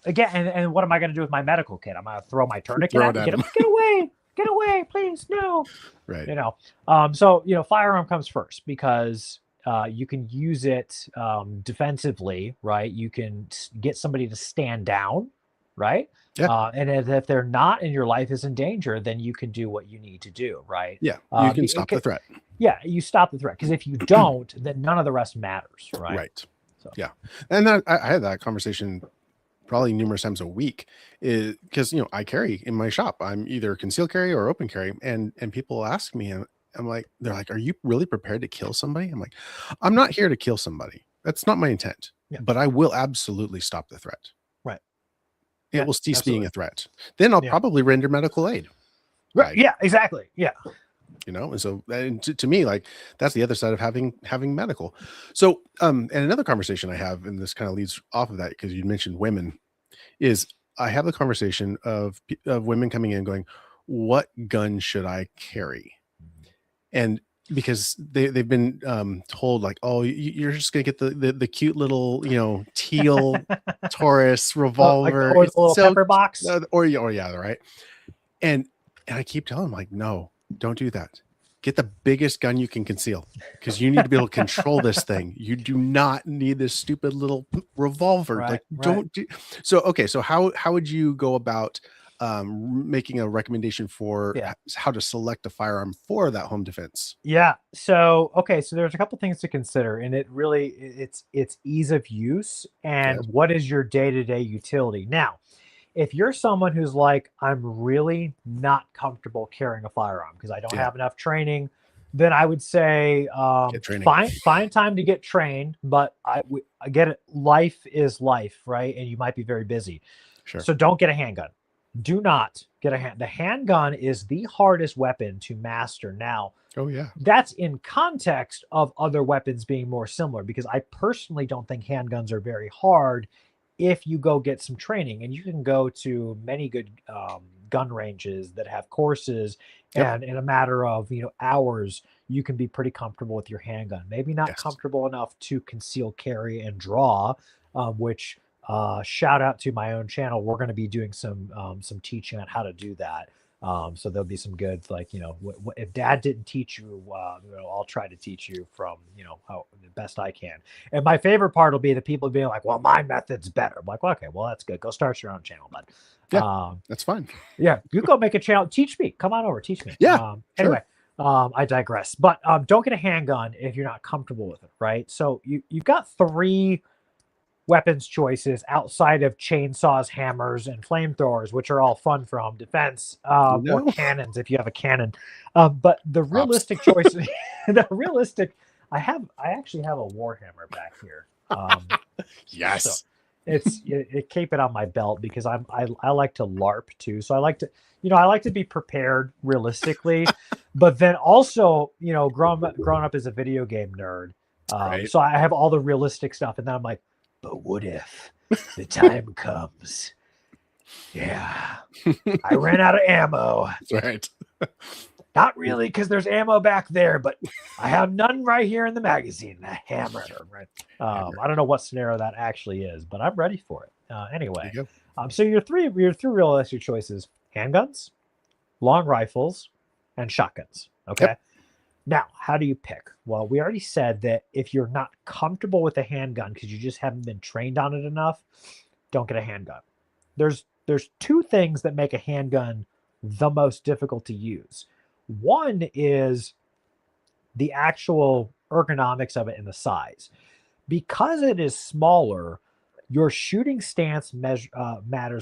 again, and what am I going to do with my medical kit? I'm going to throw my tourniquet at him. Get away, please, no. Right. So firearm comes first, because you can use it defensively, right? You can get somebody to stand down, right? Yeah. And if they're not and your life is in danger, then you can do what you need to do, right? Yeah, you can stop the threat. Yeah, you stop the threat, because if you don't, then none of the rest matters, right? Right. So. Yeah, and I had that conversation probably numerous times a week, because I carry in my shop. I'm either concealed carry or open carry, and people ask me, and I'm like, they're like, "Are you really prepared to kill somebody?" I'm like, "I'm not here to kill somebody. That's not my intent. But I will absolutely stop the threat. Right. It will cease being a threat. Then I'll probably render medical aid. Right. Yeah. Exactly. Yeah. And so to me, like, that's the other side of having medical. So, and another conversation I have, and this kind of leads off of that, because you mentioned women, is I have the conversation of women coming in going, what gun should I carry? And because they've been told, like, oh, you're just gonna get the cute little teal Taurus revolver, or the little pepper box, or yeah, right. And I keep telling them, like, no, don't do that. Get the biggest gun you can conceal, because you need to be able to control this thing. You do not need this stupid little revolver. Don't do. So okay, so how would you go about making a recommendation for Yeah. how to select a firearm for that home defense. Yeah. So, okay, so there's a couple things to consider, and it's ease of use Yeah. and what is your day-to-day utility. Now, if you're someone who's like, I'm really not comfortable carrying a firearm because I don't Yeah. have enough training, then I would say Get training. find time to get trained. But I get it. Life is life, right? And you might be very busy. Sure. So don't get a handgun. Do not get a hand. The handgun is the hardest weapon to master. Now, Oh yeah. that's in context of other weapons being more similar, because I personally don't think handguns are very hard if you go get some training, and you can go to many good gun ranges that have courses, Yep. and in a matter of hours you can be pretty comfortable with your handgun. Maybe not Yes. comfortable enough to conceal carry and draw, which shout out to my own channel. We're going to be doing some teaching on how to do that. So there'll be some good, like, if dad didn't teach you, I'll try to teach you from, how the best I can. And my favorite part will be the people being like, well, my method's better. I'm like, well, okay, well, that's good. Go start your own channel, bud. Yeah, that's fine. Yeah. You go make a channel. Teach me. Come on over. Teach me. Yeah. Sure. Anyway, I digress, but don't get a handgun if you're not comfortable with it. Right. So you've got 3 weapons choices outside of chainsaws, hammers, and flamethrowers, which are all fun for home defense, or cannons if you have a cannon. But the realistic choice, I actually have a Warhammer back here. Yes. So it keep it on my belt because I like to LARP too. So I like to be prepared realistically, but then also, grown up as a video game nerd. Right. So I have all the realistic stuff, and then I'm like, but what if the time comes? Yeah, I ran out of ammo. That's right. Not really, because there's ammo back there, but I have none right here in the magazine. The hammer, right? I don't know what scenario that actually is, but I'm ready for it. Anyway, so your three realistic choices: handguns, long rifles, and shotguns. Okay. Yep. Now, how do you pick? Well, we already said that if you're not comfortable with a handgun because you just haven't been trained on it enough, don't get a handgun. There's 2 things that make a handgun the most difficult to use. One is the actual ergonomics of it and the size. Because it is smaller, your shooting stance matters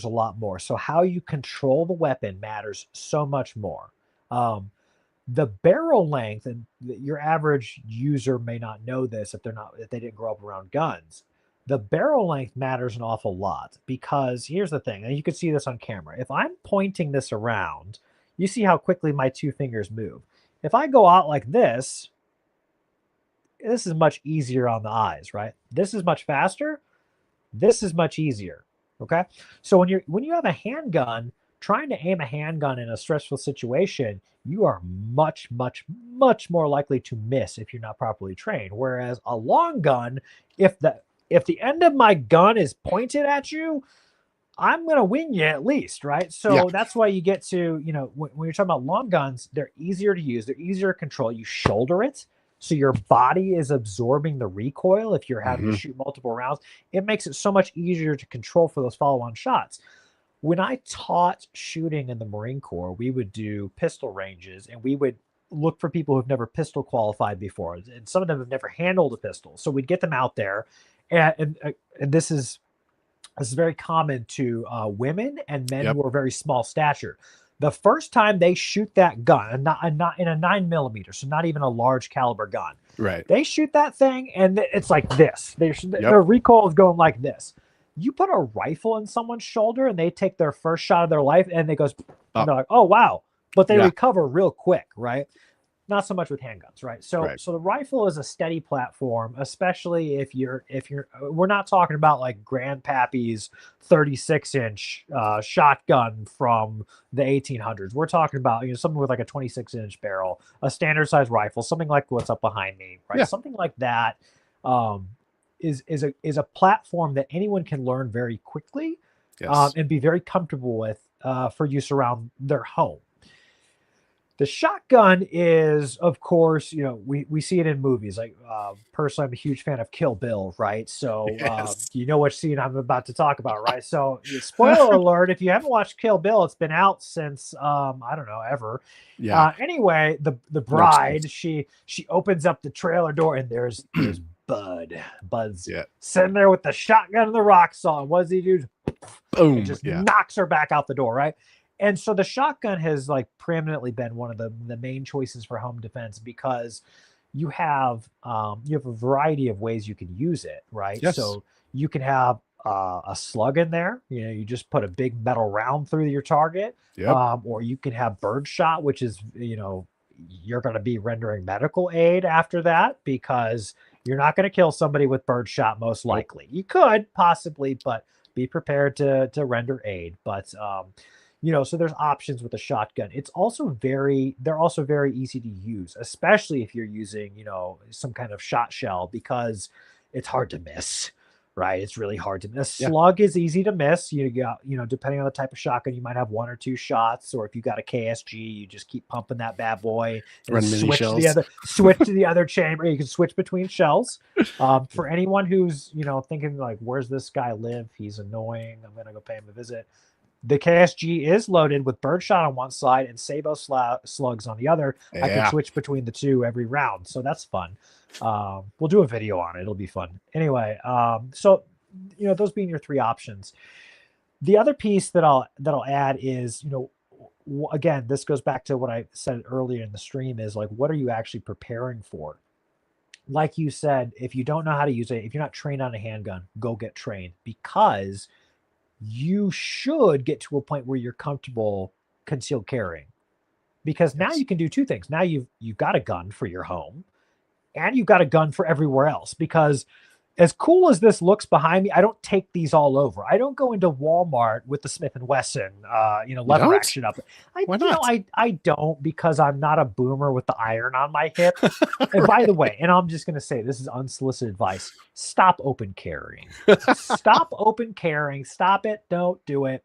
a lot more. So how you control the weapon matters so much more. The barrel length, and your average user may not know this if they didn't grow up around guns. The barrel length matters an awful lot, because here's the thing, and you can see this on camera. If I'm pointing this around, you see how quickly my 2 fingers move. If I go out like this is much easier on the eyes, right? This is much faster. This is much easier. Okay. So when you have a handgun, trying to aim a handgun in a stressful situation, you are much, much, much more likely to miss if you're not properly trained. Whereas a long gun, if the end of my gun is pointed at you, I'm going to win you at least, right? So that's why you get to, when you're talking about long guns, they're easier to use. They're easier to control. You shoulder it, so your body is absorbing the recoil if you're having to shoot multiple rounds. It makes it so much easier to control for those follow-on shots. When I taught shooting in the Marine Corps, we would do pistol ranges, and we would look for people who've never pistol qualified before. And some of them have never handled a pistol. So we'd get them out there. And this is very common to women and men who are very small stature. The first time they shoot that gun, not in a 9mm, so not even a large caliber gun. Right. They shoot that thing, and it's like this. Their recoil is going like this. You put a rifle in someone's shoulder, and they take their first shot of their life, and they goes, and they're like, oh wow, but they recover real quick, right? Not so much with handguns, right? So the rifle is a steady platform, especially if you're we're not talking about like Grandpappy's 36-inch shotgun from the 1800s. We're talking about something with like a 26-inch barrel, a standard size rifle, something like what's up behind me, right? Yeah. Something like that is a platform that anyone can learn very quickly and be very comfortable with for use around their home. The shotgun is, of course, we see it in movies. Like, personally, I'm a huge fan of Kill Bill, right? So, Yes. you know which scene I'm about to talk about, right? So, spoiler alert, if you haven't watched Kill Bill, it's been out since, I don't know, ever. Yeah. Anyway, the No bride, excuse. she opens up the trailer door, and there's Bud's Yeah. sitting there with the shotgun and the rock song. What does he do? It Boom. just Yeah. knocks her back out the door, right? And so the shotgun has like preeminently been one of the main choices for home defense because you have a variety of ways you can use it, right? Yes. So you can have a slug in there. You just put a big metal round through your target. Yep. Or you can have bird shot, which is you're going to be rendering medical aid after that because you're not going to kill somebody with bird shot most likely. You could possibly, but be prepared to render aid. But so there's options with a shotgun. They're also very easy to use, especially if you're using, some kind of shot shell because it's hard to miss, right? It's really hard to miss. Yeah. Slug is easy to miss. You got, depending on the type of shotgun, you might have 1 or 2 shots, or if you got a KSG, you just keep pumping that bad boy and Run mini shells. switch to the other chamber. You can switch between shells. For anyone who's, thinking like, where's this guy live? He's annoying. I'm going to go pay him a visit. The KSG is loaded with birdshot on one side and Sabo slugs on the other. Yeah. I can switch between the two every round, so that's fun. We'll do a video on it. It'll be fun. Anyway, so those being your 3 options. The other piece that I'll add is, again, this goes back to what I said earlier in the stream is like, what are you actually preparing for? Like you said, if you don't know how to use it, if you're not trained on a handgun, go get trained because you should get to a point where you're comfortable concealed carrying because now you can do 2 things. Now you've got a gun for your home and you've got a gun for everywhere else because as cool as this looks behind me, I don't take these all over. I don't go into Walmart with the Smith & Wesson, lever action up. Why not? I don't because I'm not a boomer with the iron on my hip. And by the way, and I'm just going to say, this is unsolicited advice. Stop open carrying. Stop open carrying. Stop it. Don't do it.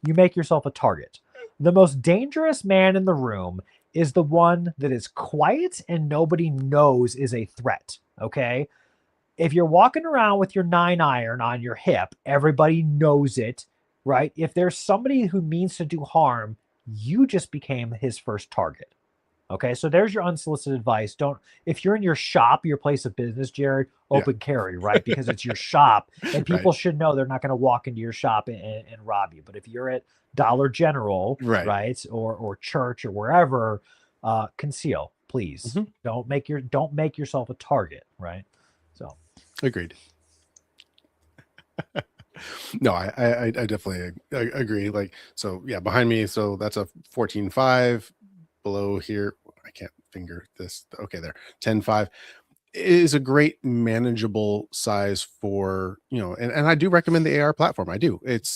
You make yourself a target. The most dangerous man in the room is the one that is quiet and nobody knows is a threat. Okay. If you're walking around with your 9-iron on your hip, everybody knows it, right? If there's somebody who means to do harm, you just became his first target. Okay, so there's your unsolicited advice. If you're in your shop, your place of business, Jared, open carry, right? Because it's your shop and people should know they're not going to walk into your shop and rob you. But if you're at Dollar General, right, or church or wherever, conceal, please. Mm-hmm. Don't make yourself a target, right? So agreed. No, I definitely agree. Like, so yeah, behind me, so that's a 14.5. Below here, I can't finger this. Okay, there, 10.5 is a great manageable size for, and I do recommend the AR platform. I do. It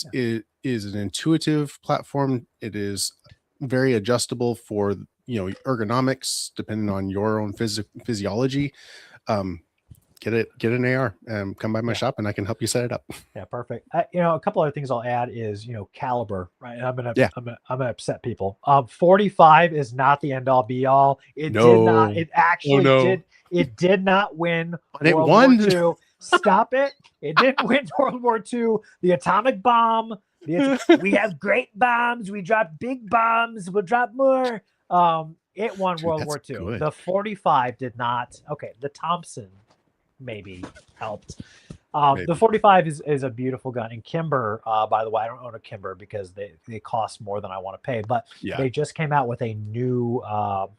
is an intuitive platform. It is very adjustable for, ergonomics, depending on your own physiology. Get an AR and come by my shop and I can help you set it up. Yeah, perfect. A couple other things I'll add is, caliber, right? And I'm gonna upset people. 45 is not the end all be all. It did not win World War II. Stop it. It didn't win World War II. The atomic bomb. We have great bombs. We drop big bombs. We'll drop more. It won World War II. Good. The 45 did not. Okay, the Thompson maybe helped. The 45 is a beautiful gun. And Kimber, by the way, I don't own a Kimber because they cost more than I want to pay. But they just came out with a new,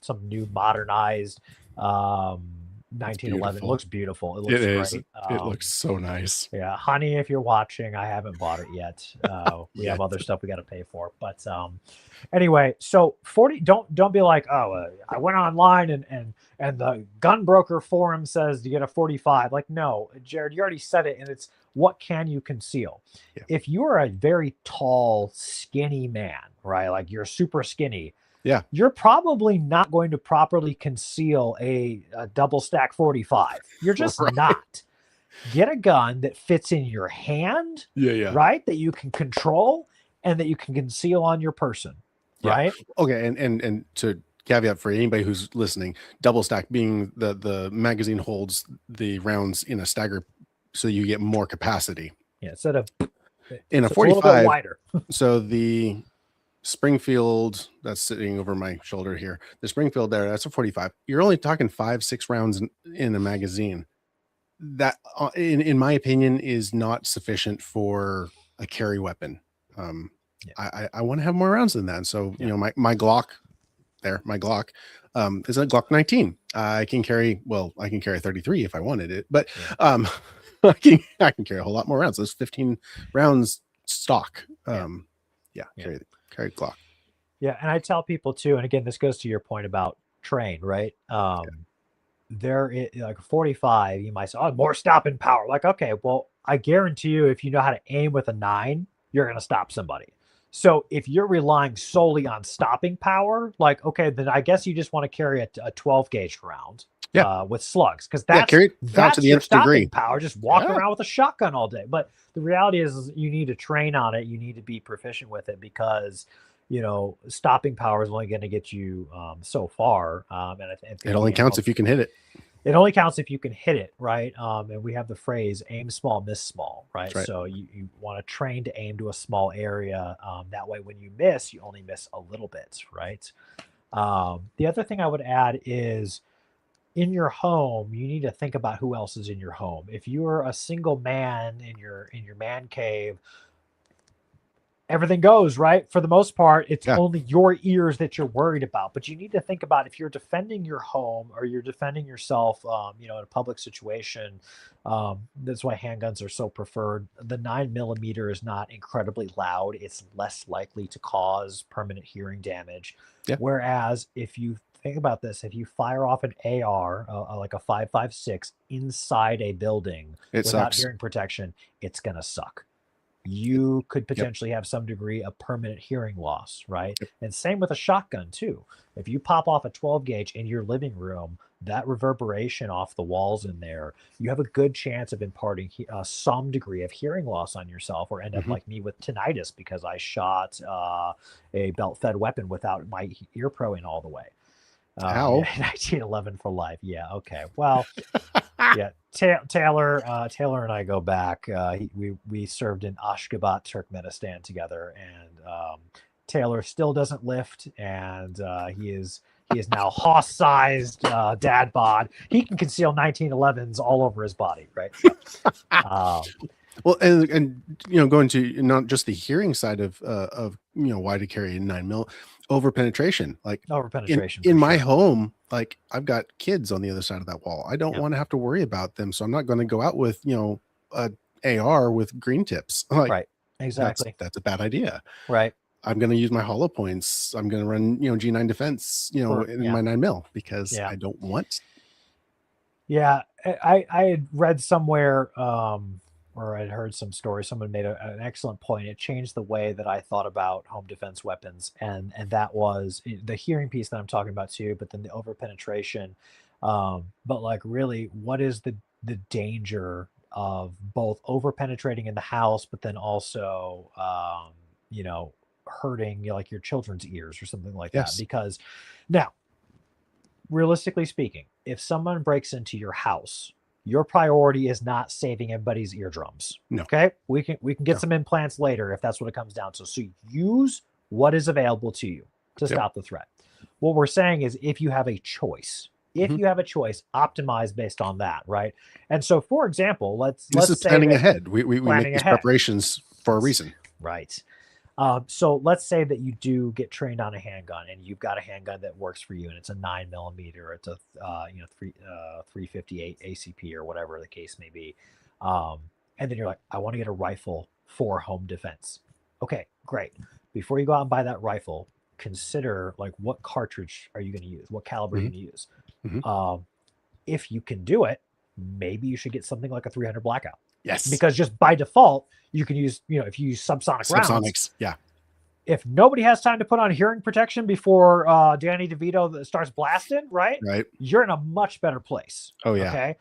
some new modernized 1911. It looks beautiful. It looks great. It looks so nice. Yeah, honey, if you're watching, I haven't bought it yet. We have other stuff we got to pay for. But anyway, so 40. Don't be like, I went online and the gun broker forum says you get a 45. Like, no, Jared, you already said it, and it's what can you conceal? Yeah. If you are a very tall, skinny man, right? Like you're super skinny. Yeah, you're probably not going to properly conceal a double stack 45. You're just not. Get a gun that fits in your hand, right? That you can control and that you can conceal on your person, right? Okay, and to caveat for anybody who's listening, double stack being the magazine holds the rounds in a stagger so you get more capacity. Yeah, instead of in a so 45, a little bit wider. So the Springfield that's sitting over my shoulder here, the Springfield there, that's a 45. You're only talking 5-6 rounds in a magazine. That, in my opinion, is not sufficient for a carry weapon. I want to have more rounds than that. So, you know, my Glock there, my Glock is a Glock 19. I can carry 33 if I wanted it, but I can carry a whole lot more rounds. There's 15 rounds stock. Carry Glock. Yeah, and I tell people too, and again, this goes to your point about train, right? There is like 45, you might say, oh, more stopping power. Like, okay, well, I guarantee you, if you know how to aim with a 9, you're going to stop somebody. So if you're relying solely on stopping power, like, okay, then I guess you just want to carry a 12 gauge round with slugs, because that's to the your nth stopping degree. Power. Just walking around with a shotgun all day. But the reality is you need to train on it. You need to be proficient with it, because you know, stopping power is only going to get you so far. And I think it only counts if you can hit it. It only counts if you can hit it, right? And we have the phrase "aim small, miss small," right? So you want to train to aim to a small area. That way, when you miss, you only miss a little bit, right? The other thing I would add is, in your home, you need to think about who else is in your home. If you are a single man in your man cave, everything goes, right? For the most part, it's only your ears that you're worried about. But you need to think about, if you're defending your home or you're defending yourself, in a public situation. That's why handguns are so preferred. The 9mm is not incredibly loud. It's less likely to cause permanent hearing damage. Whereas if you think about this, if you fire off an AR, like a 5.56 inside a building without hearing protection, it's going to suck. You could potentially have some degree of permanent hearing loss, right? And same with a shotgun too. If you pop off a 12 gauge in your living room, that reverberation off the walls in there, you have a good chance of imparting some degree of hearing loss on yourself, or end up like me with tinnitus because I shot a belt-fed weapon without my ear pro in all the way. 1911 for life. Yeah. Okay. Well, Taylor and I go back. We served in Ashgabat, Turkmenistan together, and Taylor still doesn't lift, and he is now Hoss-sized dad bod. He can conceal 1911s all over his body, right? Well, and going to not just the hearing side of why to carry a 9mm, over penetration. Like in my home, like I've got kids on the other side of that wall. I don't want to have to worry about them, so I'm not going to go out with a AR with green tips. Like, right, exactly. That's a bad idea. Right. I'm going to use my hollow points. I'm going to run G9 defense in my 9mm because I don't want. Yeah, I had read somewhere. Or I'd heard some story. Someone made an excellent point. It changed the way that I thought about home defense weapons, and that was the hearing piece that I'm talking about too. But then the over penetration. But like, really, what is the danger of both over penetrating in the house, but then also hurting like your children's ears or something like that? Because now, realistically speaking, if someone breaks into your house, your priority is not saving everybody's eardrums. No. Okay. We can get some implants later if that's what it comes down to. So use what is available to you to stop the threat. What we're saying is, if you have a choice, optimize based on that, right? And so, for example, let's say planning ahead. We make these preparations for a reason. Right. So let's say that you do get trained on a handgun, and you've got a handgun that works for you, and it's a 9mm, it's a 358 ACP or whatever the case may be, and then you're like, I want to get a rifle for home defense. Okay, great. Before you go out and buy that rifle, consider like, what cartridge are you going to use? What caliber are you going to use? If you can do it, maybe you should get something like a 300 Blackout. Yes. Because just by default, you can use, if you use subsonics rounds. Yeah. If nobody has time to put on hearing protection before Danny DeVito starts blasting, right? You're in a much better place. Oh, yeah. Okay.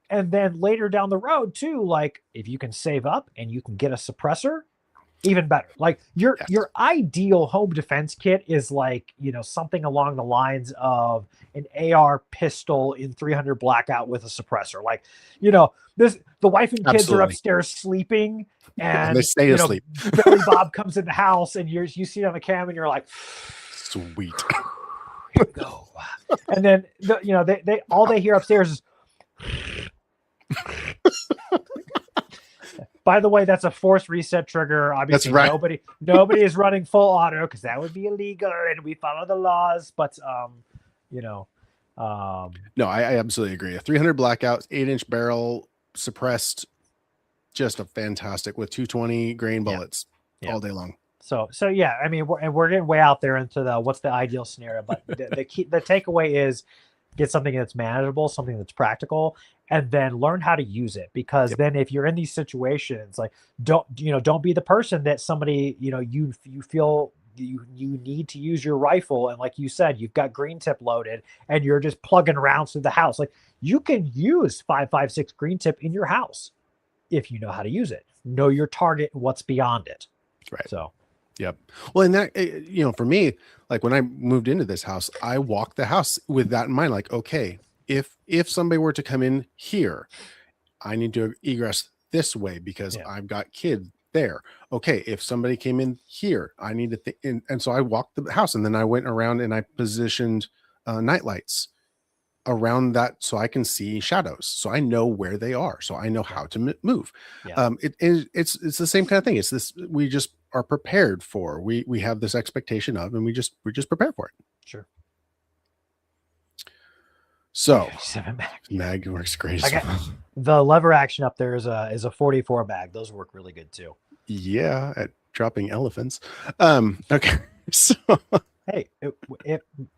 And then later down the road too, like if you can save up and you can get a suppressor, even better. Like your Yes. your ideal home defense kit is like, you know, something along the lines of an AR pistol in 300 blackout with a suppressor. Like, you know, the wife and kids are Absolutely. upstairs sleeping, And they and stay you know, asleep. Billy Bob comes in the house, and you see it on the cam, and you're like, Sweet. here we go. And then you know, they all they hear upstairs is. By the way, that's a force reset trigger. Obviously, That's right. nobody is running full auto because that would be illegal, and we follow the laws. But you know, No, I absolutely agree. A 300 blackout, 8-inch barrel, suppressed, just a fantastic with 220 grain bullets all day long. So yeah, I mean, we're getting way out there into the what's the ideal scenario, but the takeaway is get something that's manageable, something that's practical, and then learn how to use it. Because then if you're in these situations, like don't be the person that somebody, you know, you feel you need to use your rifle, and like you said, you've got green tip loaded and you're just plugging rounds through the house. Like you can use 5.56 green tip in your house if you know how to use it, know your target, what's beyond it. Right. So yep. Well, and that, you know, for me, like when I moved into this house, I walked the house with that in mind. Like, okay, if somebody were to come in here, I need to egress this way because I've got kids there. Okay, if somebody came in here, I need to think. And so I walked the house, and then I went around and I positioned night lights around that so I can see shadows, so I know where they are, so I know how to move. It's the same kind of thing. It's this, we just are prepared for, we have this expectation of, and we just prepare for it. Sure. So 7 mag works great. The lever action up there is a 44 mag. Those work really good too. Yeah, at dropping elephants. Okay. So hey,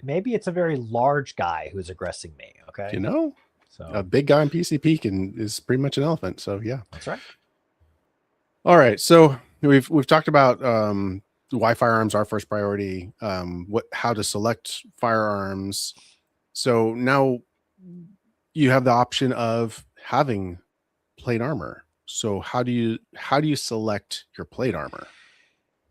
maybe it's a very large guy who's aggressing me. Okay. You know, so a big guy in PCP is pretty much an elephant. So yeah, that's right. All right. So we've talked about why firearms are first priority, how to select firearms. So now you have the option of having plate armor. So how do you select your plate armor?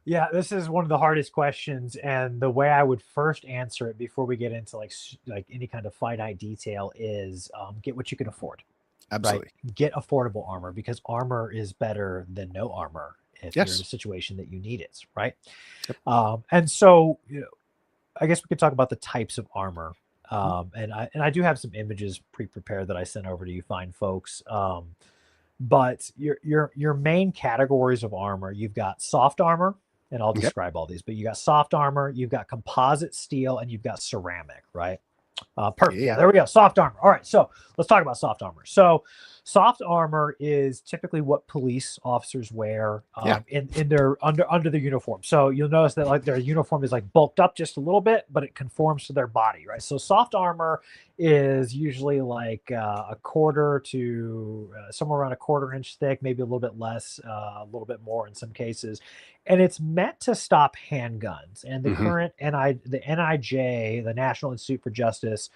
Yeah, this is one of the hardest questions, and the way I would first answer it before we get into like any kind of finite detail is get what you can afford. Absolutely. Right? Get affordable armor, because armor is better than no armor if you're in a situation that you need it, right? Yep. And so, you know, I guess we could talk about the types of armor. And I do have some images pre-prepared that I sent over to you fine folks. But your main categories of armor, you've got soft armor, and I'll describe all these, but you got soft armor, you've got composite steel, and you've got ceramic, right? Perfect. Yeah, there we go. Soft armor. All right, so let's talk about soft armor. So soft armor is typically what police officers wear in their under their uniform. So you'll notice that like their uniform is like bulked up just a little bit, but it conforms to their body, right? So soft armor is usually like a quarter to somewhere around a quarter-inch thick, maybe a little bit less, a little bit more in some cases. And it's meant to stop handguns. And the current the NIJ, the National Institute for Justice,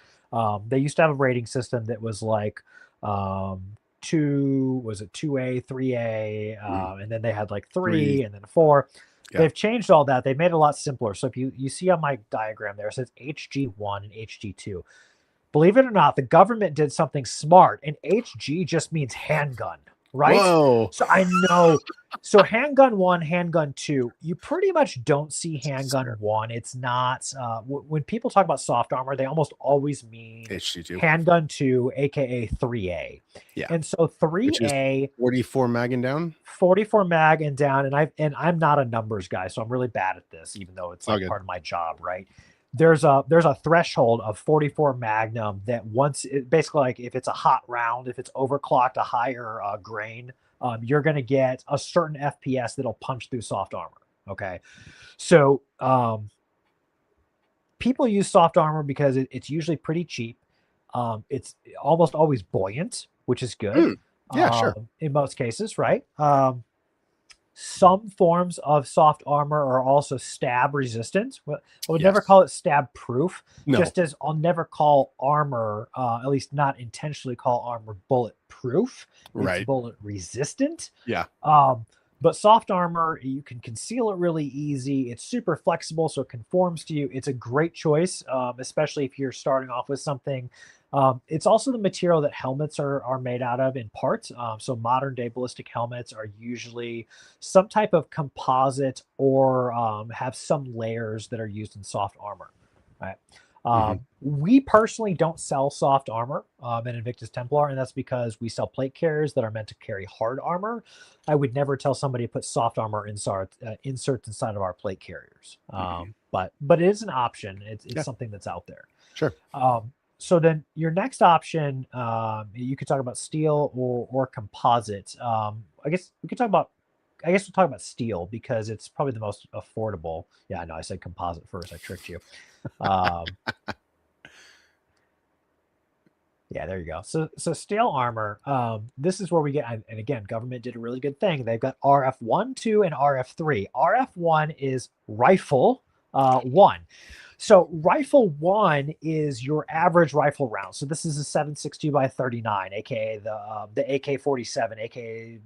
they used to have a rating system that was like 2A, 3A, and then they had like 3 and then 4. Yeah. They've changed all that. They've made it a lot simpler. So if you see on my diagram there, it says HG1 and HG2. Believe it or not, the government did something smart, and HG just means handgun, right? Whoa. So I know. So handgun 1, handgun 2, you pretty much don't see handgun 1. It's not, when people talk about soft armor, they almost always mean HG2. Handgun 2, aka 3A. Yeah. And so 3A, 44 mag and down. 44 mag and down. And I'm not a numbers guy, so I'm really bad at this, even though it's like part of my job, right? There's a threshold of 44 Magnum that basically like if it's a hot round, if it's overclocked a higher grain, you're going to get a certain FPS that'll punch through soft armor. Okay. So people use soft armor because it's usually pretty cheap. It's almost always buoyant, which is good. Yeah, sure. In most cases, right? Some forms of soft armor are also stab resistant. I would never call it stab proof, just as I'll never call armor, at least not intentionally call armor bulletproof. It's bullet resistant. Yeah. But soft armor, you can conceal it really easy. It's super flexible, so it conforms to you. It's a great choice, especially if you're starting off with something. It's also the material that helmets are made out of in part. So modern day ballistic helmets are usually some type of composite or have some layers that are used in soft armor. Right. Mhm. We personally don't sell soft armor in Invictus Templar, and that's because we sell plate carriers that are meant to carry hard armor. I would never tell somebody to put soft armor inserts inside of our plate carriers. Mhm. But it is an option. It's Yeah, something that's out there. sure. So then your next option, you could talk about steel or composite. I guess we could talk about. I guess we'll talk about steel because it's probably the most affordable. Yeah, I know I said composite first. I tricked you. Um, Yeah, there you go. So steel armor. This is where we get, and again, government did a really good thing. They've got RF1, 2, and RF3. RF1 is rifle one. So rifle one is your average rifle round. So this is a 7.62 by 39, aka the AK-47, aka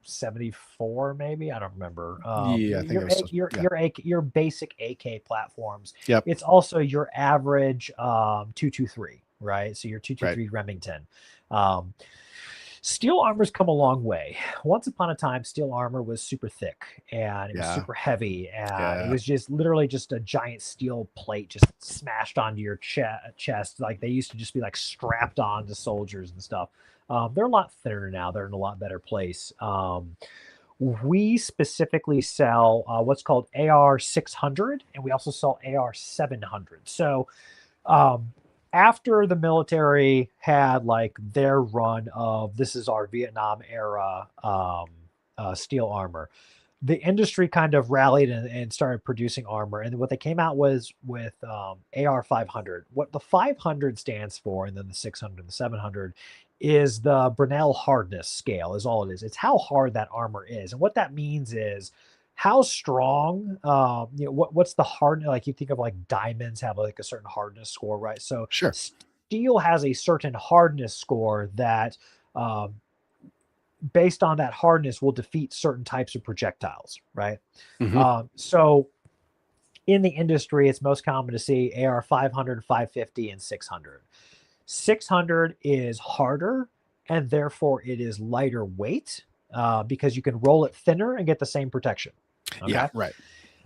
74, maybe I don't remember. Yeah, I think it was. Yeah. Your basic AK platforms. Yep. It's also your average 223, right? So your Right. 223 Remington. Um, Steel armor's come a long way. Once upon a time, steel armor was super thick and it was Yeah. super heavy, and Yeah. it was just literally just a giant steel plate just smashed onto your chest. Like they used to just be like strapped on to soldiers and stuff. They're a lot thinner now. They're in a lot better place. We specifically sell what's called AR 600, and we also sell AR 700. So um, after the military had like their run of this is our Vietnam era steel armor, the industry kind of rallied and started producing armor. And what they came out was with AR 500. What the 500 stands for, and then the 600 and the 700 is the Brunel hardness scale, is all it is. It's how hard that armor is. And what that means is how strong, what's the hardness? Like you think of like diamonds have like a certain hardness score, right? So Sure. steel has a certain hardness score that um, based on that hardness will defeat certain types of projectiles, right? Hmm. So in the industry, it's most common to see AR 500, 550, and 600. 600 is harder and therefore it is lighter weight because you can roll it thinner and get the same protection. Okay. Yeah. Right.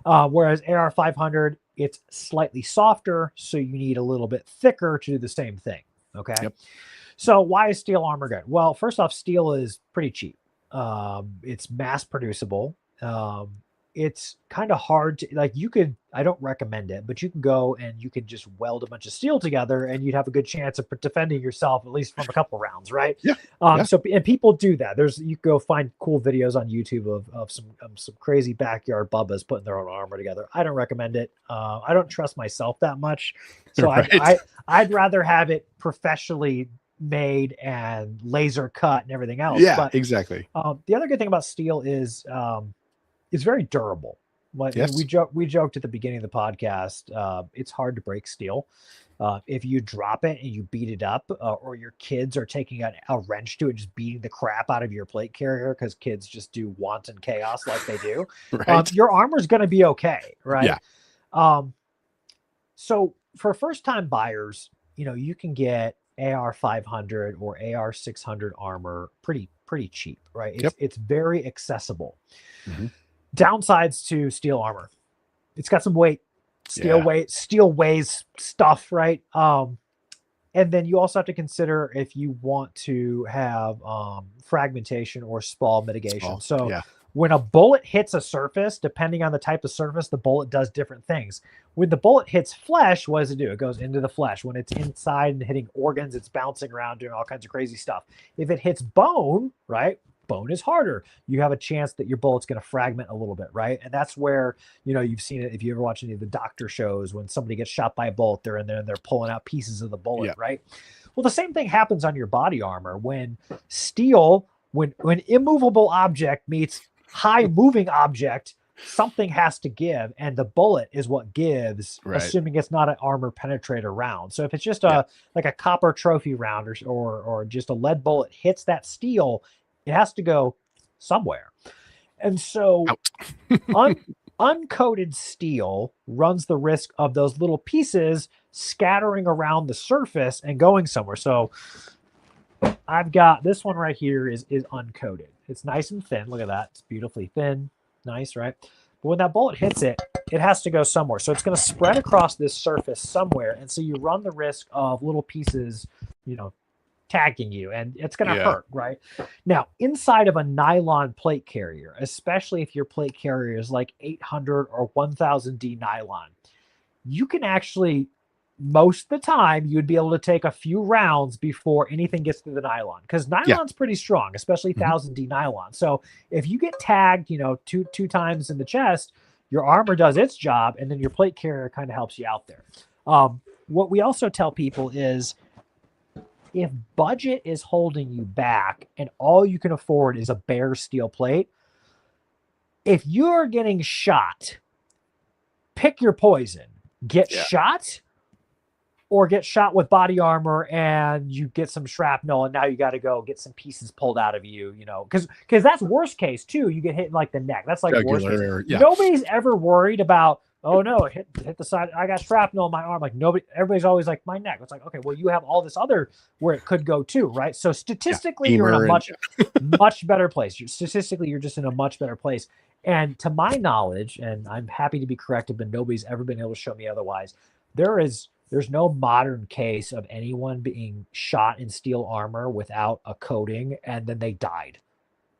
Whereas AR 500, it's slightly softer, so you need a little bit thicker to do the same thing. Okay. Yep. So why is steel armor good? Well, first off, steel is pretty cheap. It's mass producible. It's kind of hard to like. You could, I don't recommend it, but you can go and you can just weld a bunch of steel together, and you'd have a good chance of defending yourself at least from a couple rounds, right? Yeah. Yeah. So and people do that. You go find cool videos on YouTube of some crazy backyard bubbas putting their own armor together. I don't recommend it. I don't trust myself that much, so Right. I'd rather have it professionally made and laser cut and everything else. Yeah. But Exactly. the other good thing about steel is it's very durable. Like Yes. we joked at the beginning of the podcast, it's hard to break steel. If you drop it and you beat it up, or your kids are taking a wrench to it, just beating the crap out of your plate carrier because kids just do wanton chaos like they do, Right. your armor's going to be okay, right? Yeah. So for first time buyers, you can get AR 500 or AR 600 armor pretty cheap, right? Yep. It's very accessible. Hmm. Downsides to steel armor: it's got some weight. Steel weighs stuff, right? And then you also have to consider if you want to have fragmentation or spall mitigation. So Yeah. when a bullet hits a surface, depending on the type of surface, the bullet does different things. When the bullet hits flesh, what does it do? It goes into the flesh. When it's inside and hitting organs, it's bouncing around doing all kinds of crazy stuff. If it hits bone, right? Bone is harder. You have a chance that your bullet's going to fragment a little bit, right? And that's where, you've seen it if you ever watch any of the doctor shows. When somebody gets shot by a bullet, they're in there and they're pulling out pieces of the bullet, Yeah. right? Well, the same thing happens on your body armor. When steel, when immovable object meets high moving object, something has to give, and the bullet is what gives, Right. assuming it's not an armor penetrator round. So if it's just like a copper trophy round or just a lead bullet hits that steel, it has to go somewhere. And so uncoated steel runs the risk of those little pieces scattering around the surface and going somewhere. So I've got this one right here is uncoated. It's nice and thin. Look at that. It's beautifully thin. Nice, right? But when that bullet hits it, it has to go somewhere. So it's going to spread across this surface somewhere. And so you run the risk of little pieces, tagging you, and it's going to hurt, right? Now, inside of a nylon plate carrier, especially if your plate carrier is like 800 or 1000D nylon, you can actually, most of the time, you'd be able to take a few rounds before anything gets through the nylon, because nylon's pretty strong, especially 1000D nylon. So if you get tagged, two times in the chest, your armor does its job, and then your plate carrier kind of helps you out there. What we also tell people is, if budget is holding you back and all you can afford is a bare steel plate, if you're getting shot, pick your poison. Get shot, or get shot with body armor and you get some shrapnel and now you got to go get some pieces pulled out of you, because that's worst case too. You get hit in like the neck. That's like worst case. Nobody's ever worried about, oh no, hit the side. I got shrapnel in my arm. Like everybody's always like, my neck. It's like, okay, well, you have all this other where it could go too, right? So statistically, you're in a much better place. Statistically, you're just in a much better place. And to my knowledge, and I'm happy to be corrected, but nobody's ever been able to show me otherwise, there's no modern case of anyone being shot in steel armor without a coating and then they died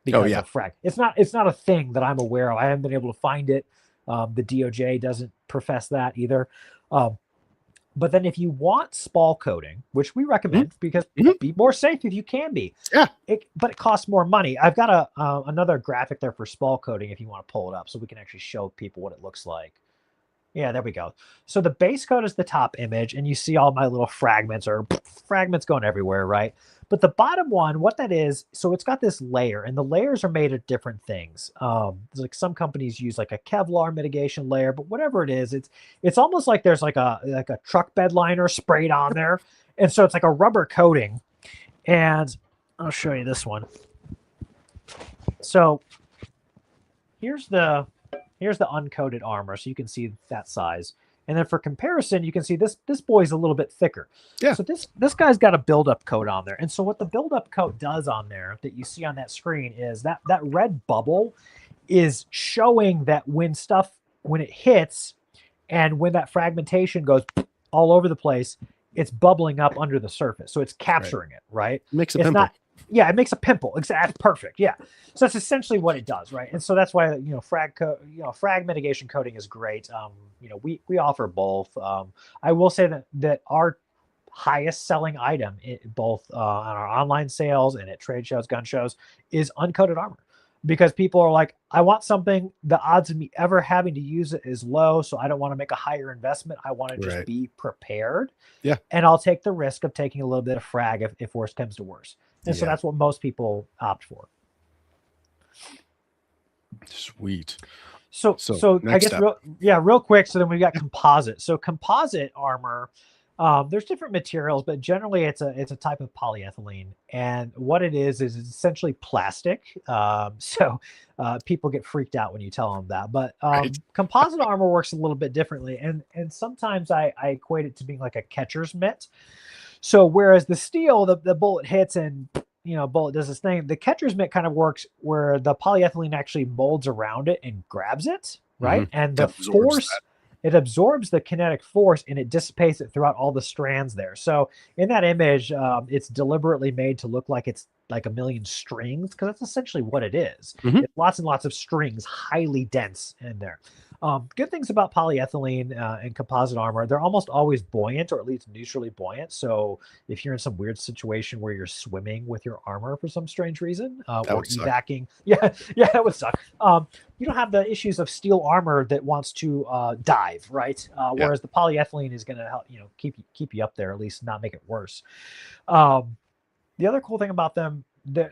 because of frag. It's not a thing that I'm aware of. I haven't been able to find it. The DOJ doesn't profess that either. But then if you want spall coating, which we recommend, because be more safe if you can be. Yeah. But it costs more money. I've got another graphic there for spall coating if you want to pull it up so we can actually show people what it looks like. Yeah, there we go. So the base coat is the top image, and you see all my little fragments going everywhere, right? But the bottom one, what that is, so it's got this layer, and the layers are made of different things. Like some companies use like a Kevlar mitigation layer, but whatever it is, it's almost like there's like a truck bed liner sprayed on there, and so it's like a rubber coating. And I'll show you this one. So here's the uncoated armor, so you can see that size. And then for comparison, you can see this boy's a little bit thicker. Yeah. So this guy's got a buildup coat on there. And so what the buildup coat does on there that you see on that screen is that red bubble is showing that when it hits and when that fragmentation goes all over the place, it's bubbling up under the surface. So it's capturing it, right? Makes a pimple. It makes a pimple. Exactly. Perfect. Yeah. So that's essentially what it does, right? And so that's why frag mitigation coating is great. We offer both. I will say that our highest selling item, both on our online sales and at trade shows, gun shows, is uncoated armor, because people are like, I want something. The odds of me ever having to use it is low, so I don't want to make a higher investment. I want to just be prepared. Yeah. And I'll take the risk of taking a little bit of frag if worse comes to worse. And so that's what most people opt for. Sweet. So I guess real quick. So then we've got composite. So composite armor, there's different materials, but generally it's a type of polyethylene. And what it is it's essentially plastic. So people get freaked out when you tell them that. But composite armor works a little bit differently. And sometimes I equate it to being like a catcher's mitt. So whereas the steel, the bullet hits and bullet does this thing, the catcher's mitt kind of works where the polyethylene actually molds around it and grabs it, right? And the force, it absorbs the kinetic force and it dissipates it throughout all the strands there. So in that image, it's deliberately made to look like it's like a million strings, because that's essentially what it is. It's lots and lots of strings, highly dense in there. Good things about polyethylene and composite armor, they're almost always buoyant, or at least neutrally buoyant. So if you're in some weird situation where you're swimming with your armor for some strange reason, or evacing, that would suck. You don't have the issues of steel armor that wants to dive, right? Whereas the polyethylene is going to help, keep you up there, at least not make it worse. The other cool thing about them,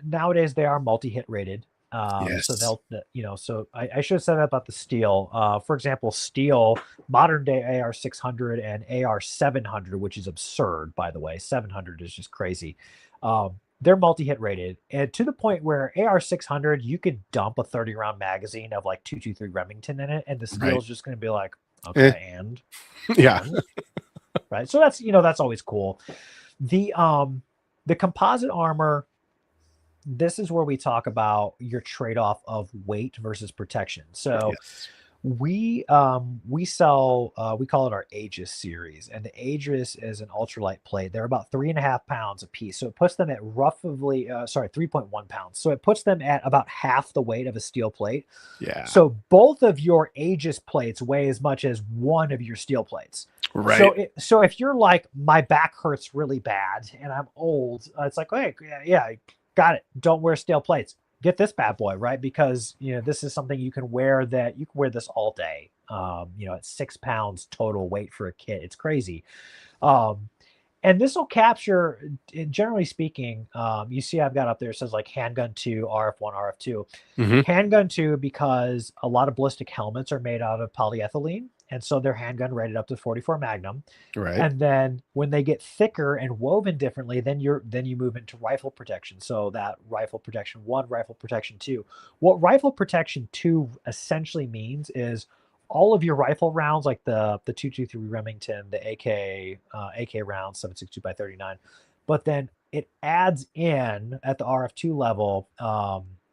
nowadays they are multi-hit rated. So so I should have said that about the steel. For example, steel, modern day AR 600 and AR 700, which is absurd, by the way. 700 is just crazy. they're multi-hit rated, and to the point where AR-600, you could dump a 30-round magazine of like 223 Remington in it, and the steel's just going to be like, okay, Yeah. right. So that's, that's always cool. The composite armor, this is where we talk about your trade-off of weight versus protection. So Yes. we sell, we call it our Aegis series, and the Aegis is an ultralight plate. They're about 3.5 pounds a piece, so it puts them at roughly 3.1 pounds, so it puts them at about half the weight of a steel plate. Yeah. So both of your Aegis plates weigh as much as one of your steel plates. Right. So if you're like, my back hurts really bad and I'm old, it's like, hey, yeah, got it, don't wear steel plates, get this bad boy, right? Because this is something you can wear this all day. At 6 pounds total weight for a kit, it's crazy. And this will capture, generally speaking, you see I've got up there, it says like handgun 2, RF1, RF2. Mm-hmm. Handgun 2, because a lot of ballistic helmets are made out of polyethylene, and so they're handgun rated up to 44 Magnum. Right. And then when they get thicker and woven differently, then you move into rifle protection. So that rifle protection 1, rifle protection 2. What rifle protection 2 essentially means is all of your rifle rounds, like the 223 Remington, the AK rounds, 7.62x39, but then it adds in at the RF2 level.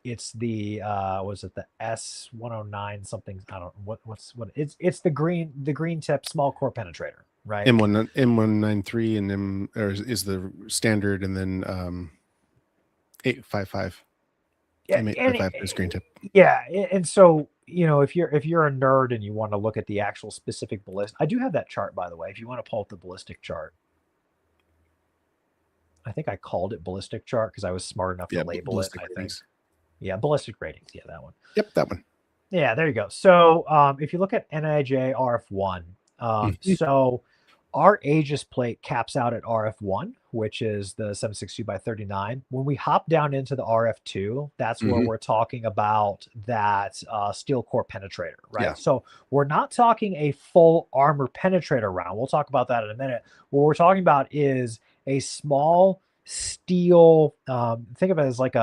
It's the was it the S109 something? I don't know what it's the green tip small core penetrator, right? M193 and M is the standard, and then 855. Yeah, M855 is green tip. Yeah, and so if you're a nerd and you want to look at the actual specific ballistic, I do have that chart, by the way, if you want to pull up the ballistic chart. I think I called it ballistic chart because I was smart enough to label it. I think. Yeah, ballistic ratings. Yeah, that one. Yep, that one. Yeah, there you go. So if you look at NIJ RF1, so our Aegis plate caps out at RF1, which is the 7.62x39. When we hop down into the RF2, that's where we're talking about that steel core penetrator, right? Yeah. So we're not talking a full armor penetrator round. We'll talk about that in a minute. What we're talking about is a small steel, think of it as like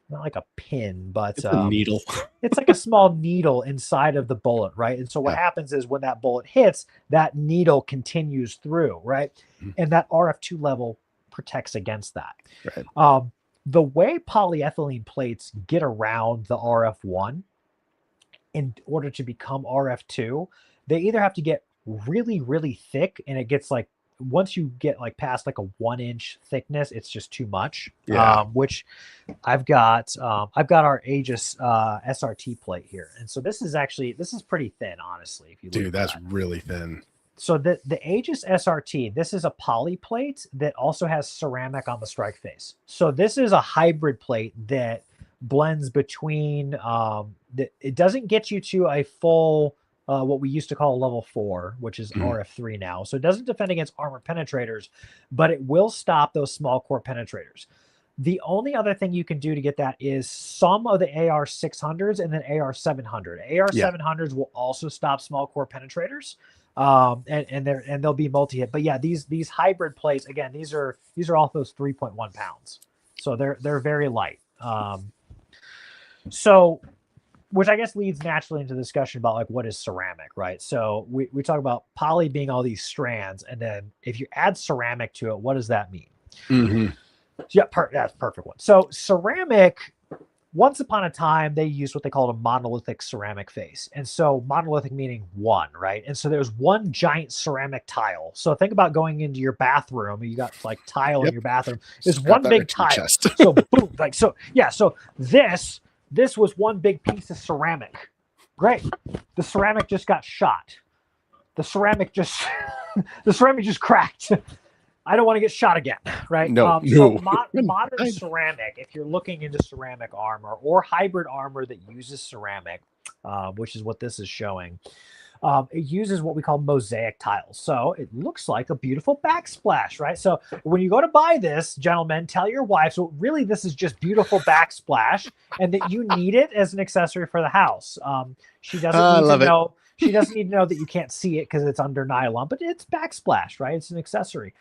not like a pin, but it's a needle. It's like a small needle inside of the bullet, right? And so what happens is when that bullet hits, that needle continues through, right? And that RF2 level protects against that. Right. The way polyethylene plates get around the RF1 in order to become RF2, they either have to get really, really thick, and it gets like, once you get like past like a 1-inch thickness, it's just too much. Which I've got our Aegis SRT plate here, and so this is pretty thin, honestly. If you look, that's really thin. So the Aegis SRT, this is a poly plate that also has ceramic on the strike face. So this is a hybrid plate that blends between. It doesn't get you to a full. What we used to call level 4, which is RF3 now. So it doesn't defend against armor penetrators, but it will stop those small core penetrators. The only other thing you can do to get that is some of the AR-600s and then AR-700. AR-700s will also stop small core penetrators, and they'll be multi-hit. But yeah, these hybrid plates, again, these are all those 3.1 pounds, so they're very light. So, which I guess leads naturally into the discussion about like what is ceramic, right? So we talk about poly being all these strands, and then if you add ceramic to it, what does that mean? Yeah, that's a perfect one. So ceramic, once upon a time, they used what they called a monolithic ceramic face. And so monolithic meaning one, right? And so there's one giant ceramic tile. So think about going into your bathroom, you got like tile in your bathroom. There's one big tile. So boom, like, so yeah, so this was one big piece of ceramic. Great. The ceramic just got shot. The ceramic just cracked. I don't want to get shot again, right? No. So modern ceramic, if you're looking into ceramic armor or hybrid armor that uses ceramic, which is what this is showing, it uses what we call mosaic tiles. So it looks like a beautiful backsplash, right? So when you go to buy this, gentlemen, tell your wife, so really this is just beautiful backsplash, and that you need it as an accessory for the house. She doesn't need to know. She doesn't need to know that you can't see it because it's under nylon, but it's backsplash, right? It's an accessory.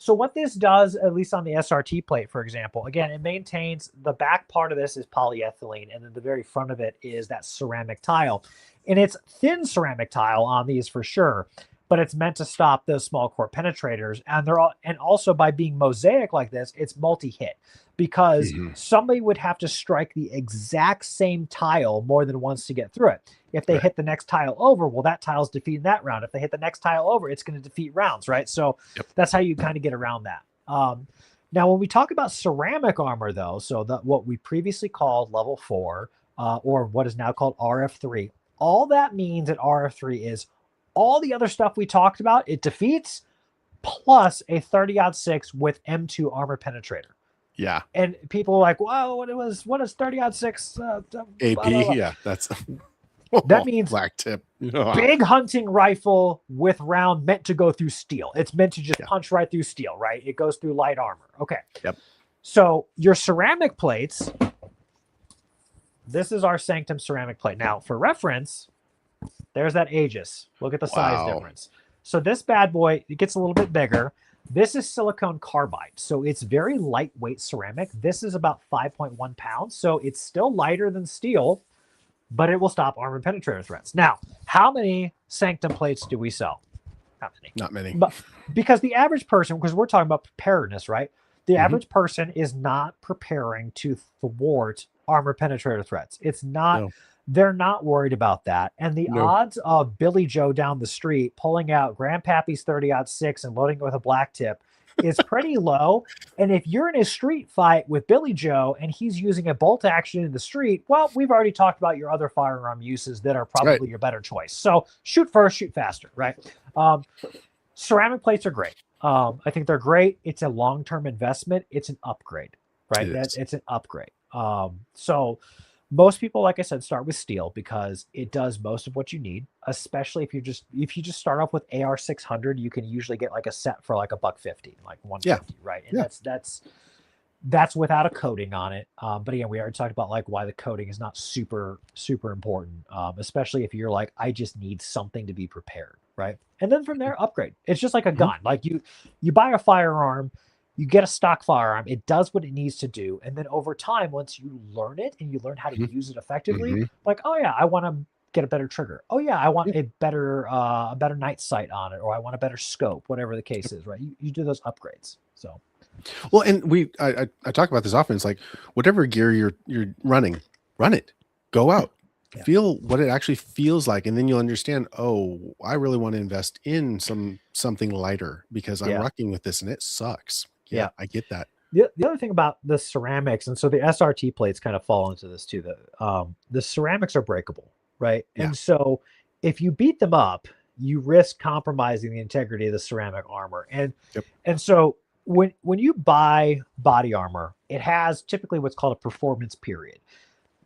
So what this does, at least on the SRT plate, for example, again, it maintains the back part of this is polyethylene, and then the very front of it is that ceramic tile. And it's thin ceramic tile on these for sure, but it's meant to stop those small core penetrators. And they're all, and also by being mosaic like this, it's multi-hit, because somebody would have to strike the exact same tile more than once to get through it. If they hit the next tile over, well, that tile's defeating that round. If they hit the next tile over, it's going to defeat rounds, right? So that's how you kind of get around that. Now, when we talk about ceramic armor, though, so what we previously called level 4, or what is now called RF3, all that means at RF3 is all the other stuff we talked about, it defeats, plus a 30-06 with M2 armor penetrator. Yeah. And people are like, wow, what is 30-06? AP, blah, blah, blah. Yeah, that's... That means black tip. Big hunting rifle with round meant to go through steel. It's meant to just punch right through steel, right? It goes through light armor. Okay. Yep. So your ceramic plates, this is our Sanctum ceramic plate. Now, for reference, there's that Aegis. Look at the size difference. So this bad boy, it gets a little bit bigger. This is silicone carbide. So it's very lightweight ceramic. This is about 5.1 pounds. So it's still lighter than steel, but it will stop armor penetrator threats. Now, how many Sanctum plates do we sell? Not many. Not many. But because the average person, because we're talking about preparedness, right? The average person is not preparing to thwart armor penetrator threats. It's not, they're not worried about that. And the odds of Billy Joe down the street pulling out Grandpappy's 30-06 and loading it with a black tip is pretty low. And if you're in a street fight with Billy Joe and he's using a bolt action in the street, well, we've already talked about your other firearm uses that are probably your better choice. So shoot first, shoot faster, right? Ceramic plates are great. I think they're great. It's a long-term investment. It's an upgrade, right? It's an upgrade. So most people, like I said, start with steel because it does most of what you need, especially if you just start off with AR 600, you can usually get like a set for like $150, like 150, right? And that's without a coating on it. But again, we already talked about like why the coating is not super important, especially if you're like, I just need something to be prepared, right? And then from there, upgrade. It's just like a gun. Like you buy a firearm, you get a stock firearm, it does what it needs to do. And then over time, once you learn it and you learn how to use it effectively, like, oh yeah, I want to get a better trigger. Oh yeah, I want a better night sight on it, or I want a better scope, whatever the case is, right? You do those upgrades. So well, and I talk about this often. It's like whatever gear you're running, run it. Go out. Feel what it actually feels like, and then you'll understand, oh, I really want to invest in something lighter because I'm rocking with this and it sucks. Yeah, I get that. The other thing about the ceramics, and so the SRT plates kind of fall into this too, the ceramics are breakable, right? Yeah. And so if you beat them up, you risk compromising the integrity of the ceramic armor. And so when you buy body armor, it has typically what's called a performance period.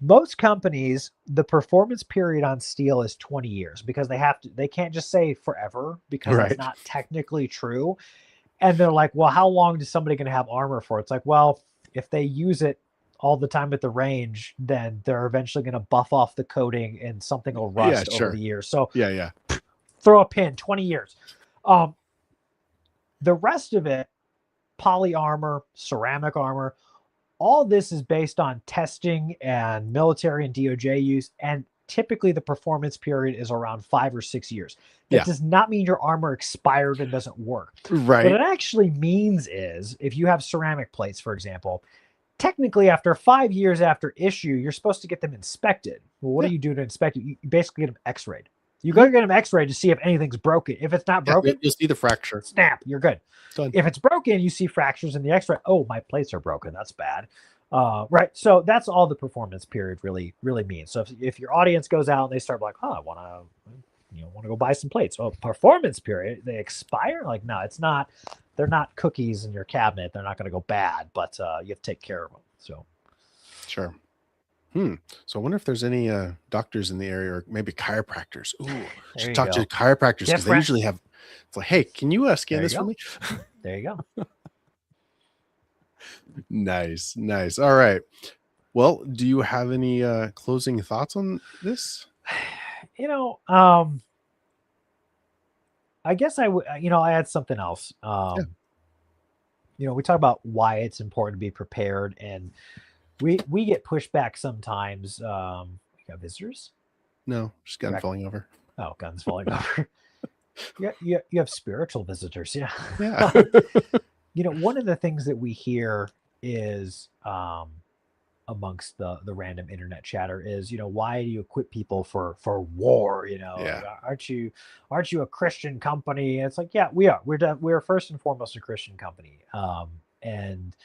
Most companies, the performance period on steel is 20 years because they can't just say forever because that's not technically true. And they're like, well, how long is somebody going to have armor for? It's like, well, if they use it all the time at the range, then they're eventually going to buff off the coating and something will rust over the years. So throw a pin, 20 years. The rest of it, poly armor, ceramic armor, all this is based on testing and military and DOJ use. And typically the performance period is around 5 or 6 years. That does not mean your armor expired and doesn't work. Right. What it actually means is if you have ceramic plates, for example, technically after 5 years after issue, you're supposed to get them inspected. Well, what do you do to inspect it? You basically get them x-rayed. You go get them x-rayed to see if anything's broken. If it's not broken, you'll see the fracture. Snap, you're good. Done. If it's broken, you see fractures in the x-ray. Oh, my plates are broken. That's bad. Right. So that's all the performance period really means. So if your audience goes out and they start like, oh, I want to go buy some plates. Oh, performance period, they expire? Like, no, it's not. They're not cookies in your cabinet. They're not going to go bad, but you have to take care of them. So sure. So I wonder if there's any doctors in the area or maybe chiropractors. Ooh, should talk to chiropractors because they usually have. It's like, hey, can you scan this for me? There you go. Nice. All right. Well, do you have any closing thoughts on this? I guess I had something else. we talk about why it's important to be prepared, and we get pushback sometimes. We got visitors. No, just gun falling over. Oh, guns falling over. You have spiritual visitors. Yeah. Yeah. One of the things that we hear is amongst the random internet chatter is, why do you equip people for war? Yeah. Aren't you a Christian company? And it's like, yeah, we are. We're first and foremost a Christian company. And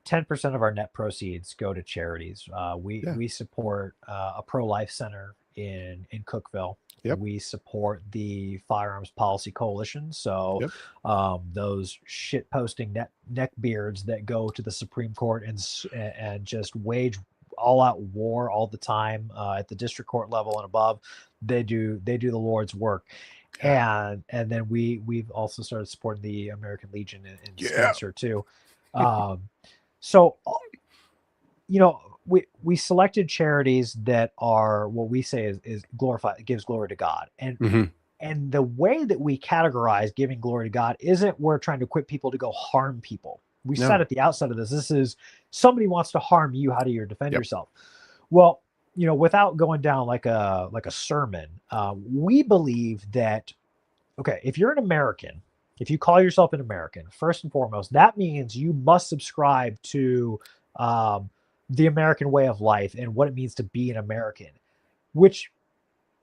10% of our net proceeds go to charities. We support a pro-life center in Cookeville. Yep. We support the Firearms Policy Coalition. So those shit posting neck beards that go to the Supreme Court and just wage all out war all the time at the district court level and above, they do the Lord's work. And then we've also started supporting the American Legion in Spencer too. So, we selected charities that are what we say is glorified, gives glory to God. And the way that we categorize giving glory to God isn't we're trying to equip people to go harm people. We said at the outset of this is somebody wants to harm you. How do you defend yourself? Well, without going down like a sermon, we believe that, okay, if you're an American, if you call yourself an American, first and foremost, that means you must subscribe to the American way of life and what it means to be an American, which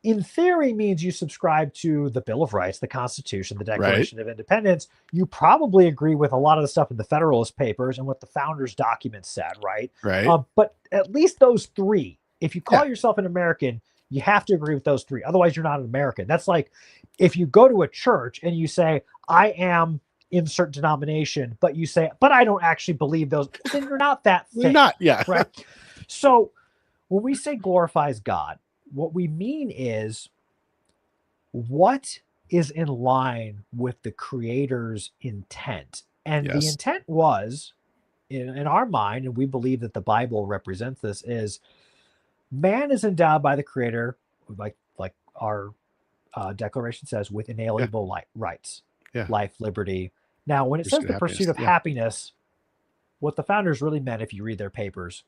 in theory means you subscribe to the Bill of Rights, the Constitution, the Declaration of Independence. You probably agree with a lot of the stuff in the Federalist Papers and what the founders' documents said, right? But at least those three, if you call yourself an American, you have to agree with those three. Otherwise, you're not an American. That's like if you go to a church and you say, I am insert denomination, but you say, but I don't actually believe those, then you're not that thing. You're not, right? So when we say glorifies God, what we mean is what is in line with the Creator's intent. And the intent was, in our mind, and we believe that the Bible represents this, is man is endowed by the Creator, like our Declaration says, with inalienable rights, life, liberty. Now, when it says the pursuit of happiness, what the founders really meant, if you read their papers,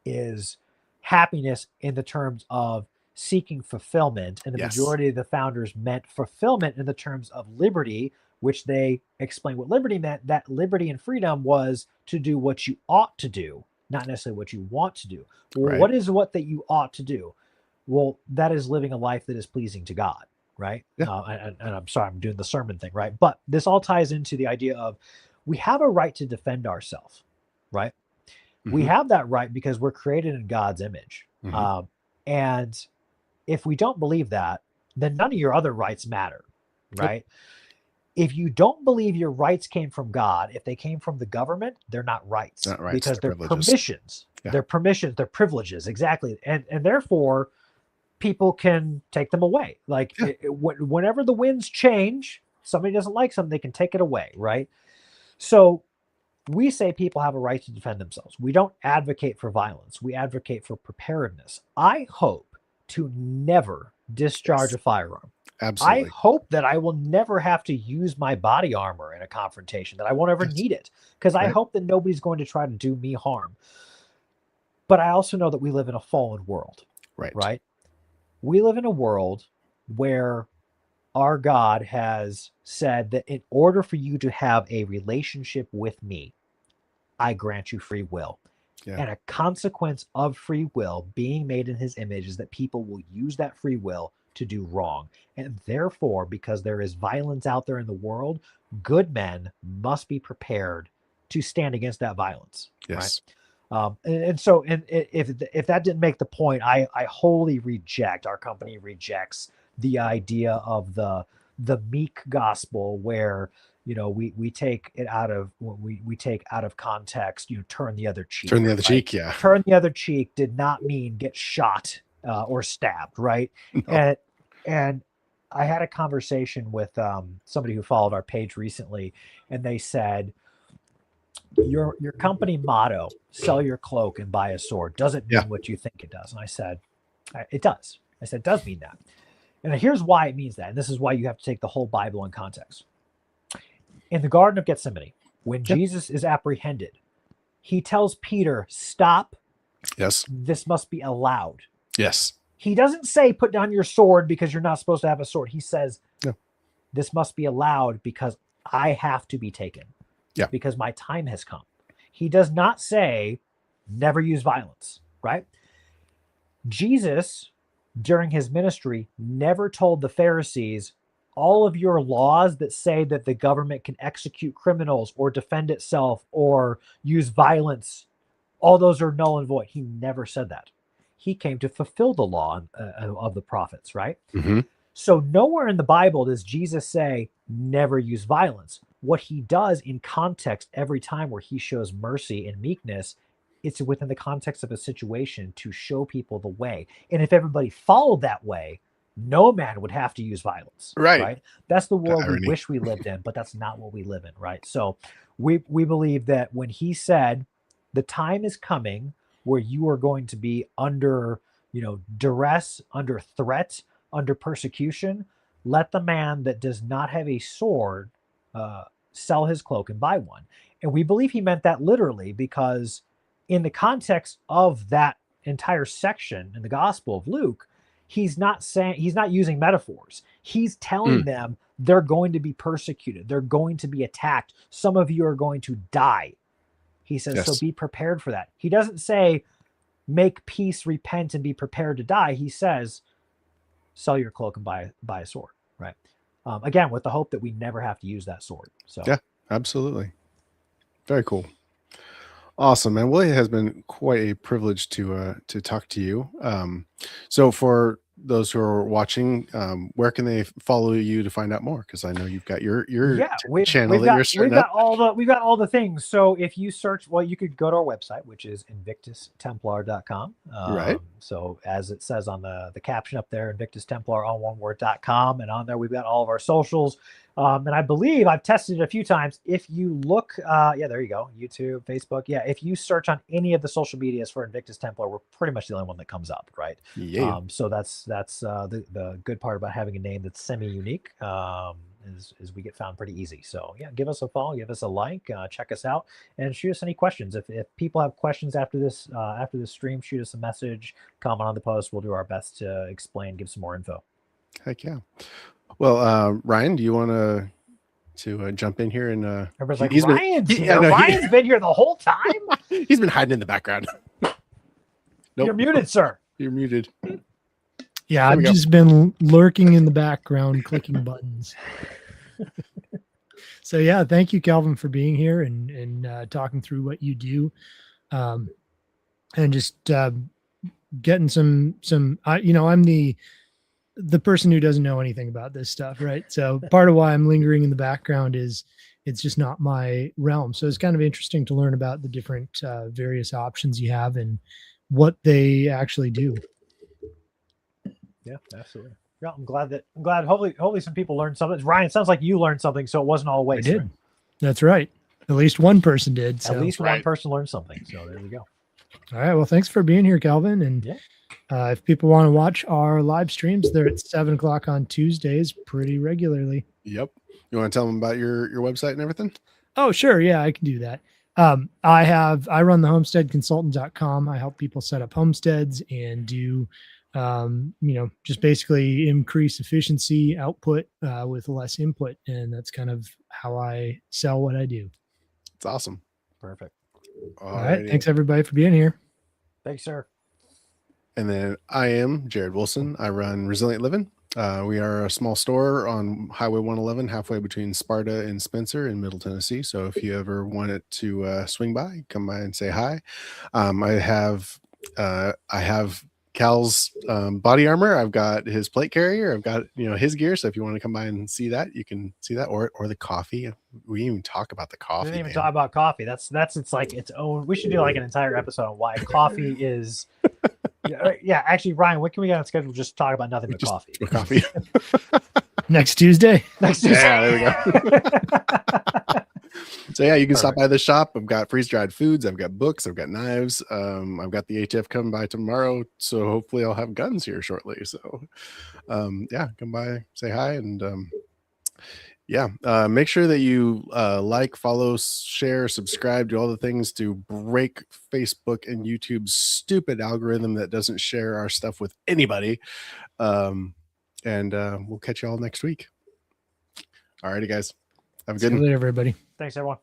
is happiness in the terms of seeking fulfillment. And the majority of the founders meant fulfillment in the terms of liberty, which they explained what liberty meant. That liberty and freedom was to do what you ought to do, not necessarily what you want to do. Well, what is what that you ought to do? Well, that is living a life that is pleasing to God, right? And I'm sorry, I'm doing the sermon thing, right? But this all ties into the idea of we have a right to defend ourselves, right? We have that right because we're created in God's image. And if we don't believe that, then none of your other rights matter, right? If you don't believe your rights came from God, if they came from the government, they're not rights, because they're permissions. They're permissions, they're privileges, exactly. And therefore, people can take them away. Like whenever the winds change, somebody doesn't like something, they can take it away, right? So we say people have a right to defend themselves. We don't advocate for violence. We advocate for preparedness. I hope to never discharge a firearm. Absolutely. I hope that I will never have to use my body armor in a confrontation, that I won't ever need it, because I hope that nobody's going to try to do me harm. But I also know that we live in a fallen world, right? We live in a world where our God has said that in order for you to have a relationship with me, I grant you free will. And a consequence of free will being made in his image is that people will use that free will to do wrong. And therefore, because there is violence out there in the world, good men must be prepared to stand against that violence. Right? And so if that didn't make the point, I wholly reject, our company rejects the idea of the meek gospel where, we take it out of we take out of context, turn the other cheek. Turn the other cheek, Turn the other cheek did not mean get shot or stabbed, right? No. And I had a conversation with somebody who followed our page recently, and they said, your company motto, sell your cloak and buy a sword, doesn't mean what you think it does. And I said, it does. I said, it does mean that. And here's why it means that. And this is why you have to take the whole Bible in context. In the Garden of Gethsemane, When Jesus is apprehended, he tells Peter, stop. Yes. This must be allowed. Yes. He doesn't say put down your sword because you're not supposed to have a sword. He says, no. This must be allowed because I have to be taken. Yeah. Because my time has come. He does not say never use violence, right? Jesus, during his ministry, never told the Pharisees, all of your laws that say that the government can execute criminals or defend itself or use violence, all those are null and void. He never said that. He came to fulfill the law of the prophets, right? Mm-hmm. So nowhere in the Bible does Jesus say, never use violence. What he does in context every time where he shows mercy and meekness, it's within the context of a situation to show people the way. And if everybody followed that way, no man would have to use violence. Right. That's the world we wish we lived in, but that's not what we live in, right? So we believe that when he said, the time is coming where you are going to be under, duress, under threat, under persecution, let the man that does not have a sword sell his cloak and buy one. And we believe he meant that literally because in the context of that entire section in the Gospel of Luke, he's not using metaphors. He's telling them they're going to be persecuted. They're going to be attacked. Some of you are going to die. He says, so be prepared for that. He doesn't say, make peace, repent, and be prepared to die. He says, sell your cloak and buy a sword, right? Again, with the hope that we never have to use that sword. So yeah, absolutely. Very cool. Awesome, man. Well, it has been quite a privilege to talk to you. So for those who are watching, where can they follow you to find out more? Because I know you've got your channel that you're starting up. We've got all the things. So if you search, well, you could go to our website, which is invictustemplar.com. Right. So as it says on the caption up there, Invictus Templar all one word.com, and on there we've got all of our socials. And I believe I've tested it a few times. If you look, there you go, YouTube, Facebook. Yeah, if you search on any of the social medias for Invictus Templar, we're pretty much the only one that comes up, right? Yeah. So that's the good part about having a name that's semi-unique. Is we get found pretty easy. So yeah, give us a follow, give us a like, check us out, and shoot us any questions. If people have questions after this stream, shoot us a message, comment on the post. We'll do our best to explain, give some more info. Heck yeah. Well, Ryan, do you want to jump in here? And everybody's like, Ryan's been here the whole time. He's been hiding in the background. Nope. You're muted, sir. You're muted. Yeah, I've just been lurking in the background, clicking buttons. So yeah, thank you, Calvin, for being here and talking through what you do, and just getting some. I'm the person who doesn't know anything about this stuff, right? So part of why I'm lingering in the background is it's just not my realm. So it's kind of interesting to learn about the different various options you have and what they actually do. Yeah, absolutely. Yeah, I'm glad. Hopefully some people learned something. Ryan, it sounds like you learned something, so it wasn't all waste. I did. Right? That's right. At least one person did. So. At least one person learned something. So there we go. All right. Well, thanks for being here, Calvin. And if people want to watch our live streams, they're at 7:00 on Tuesdays pretty regularly. Yep. You want to tell them about your website and everything? Oh, sure. Yeah, I can do that. I run the homesteadconsultant.com. I help people set up homesteads and do, just basically increase efficiency output with less input. And that's kind of how I sell what I do. It's awesome. Perfect. All right. Thanks everybody for being here. Thanks, sir. And then I am Jared Wilson. I run Resilient Living. We are a small store on Highway 111, halfway between Sparta and Spencer in Middle Tennessee. So if you ever wanted to swing by, come by and say hi. I have Cal's body armor. I've got his plate carrier. I've got his gear. So if you want to come by and see that, you can see that, or the coffee. We didn't even talk about the coffee. We didn't even talk about coffee. That's it's like its own. We should do like an entire episode on why coffee is. Yeah, actually, Ryan, when can we get on schedule? Just talk about nothing but coffee. Coffee. Next Tuesday. Yeah, there we go. So yeah, you can stop by the shop. I've got freeze-dried foods. I've got books. I've got knives. I've got the HF coming by tomorrow. So hopefully I'll have guns here shortly. So yeah, come by, say hi. And Yeah. Make sure that you like, follow, share, subscribe, do all the things to break Facebook and YouTube's stupid algorithm that doesn't share our stuff with anybody. And we'll catch you all next week. All righty, guys. Have a See good you one. later, everybody. Thanks, everyone.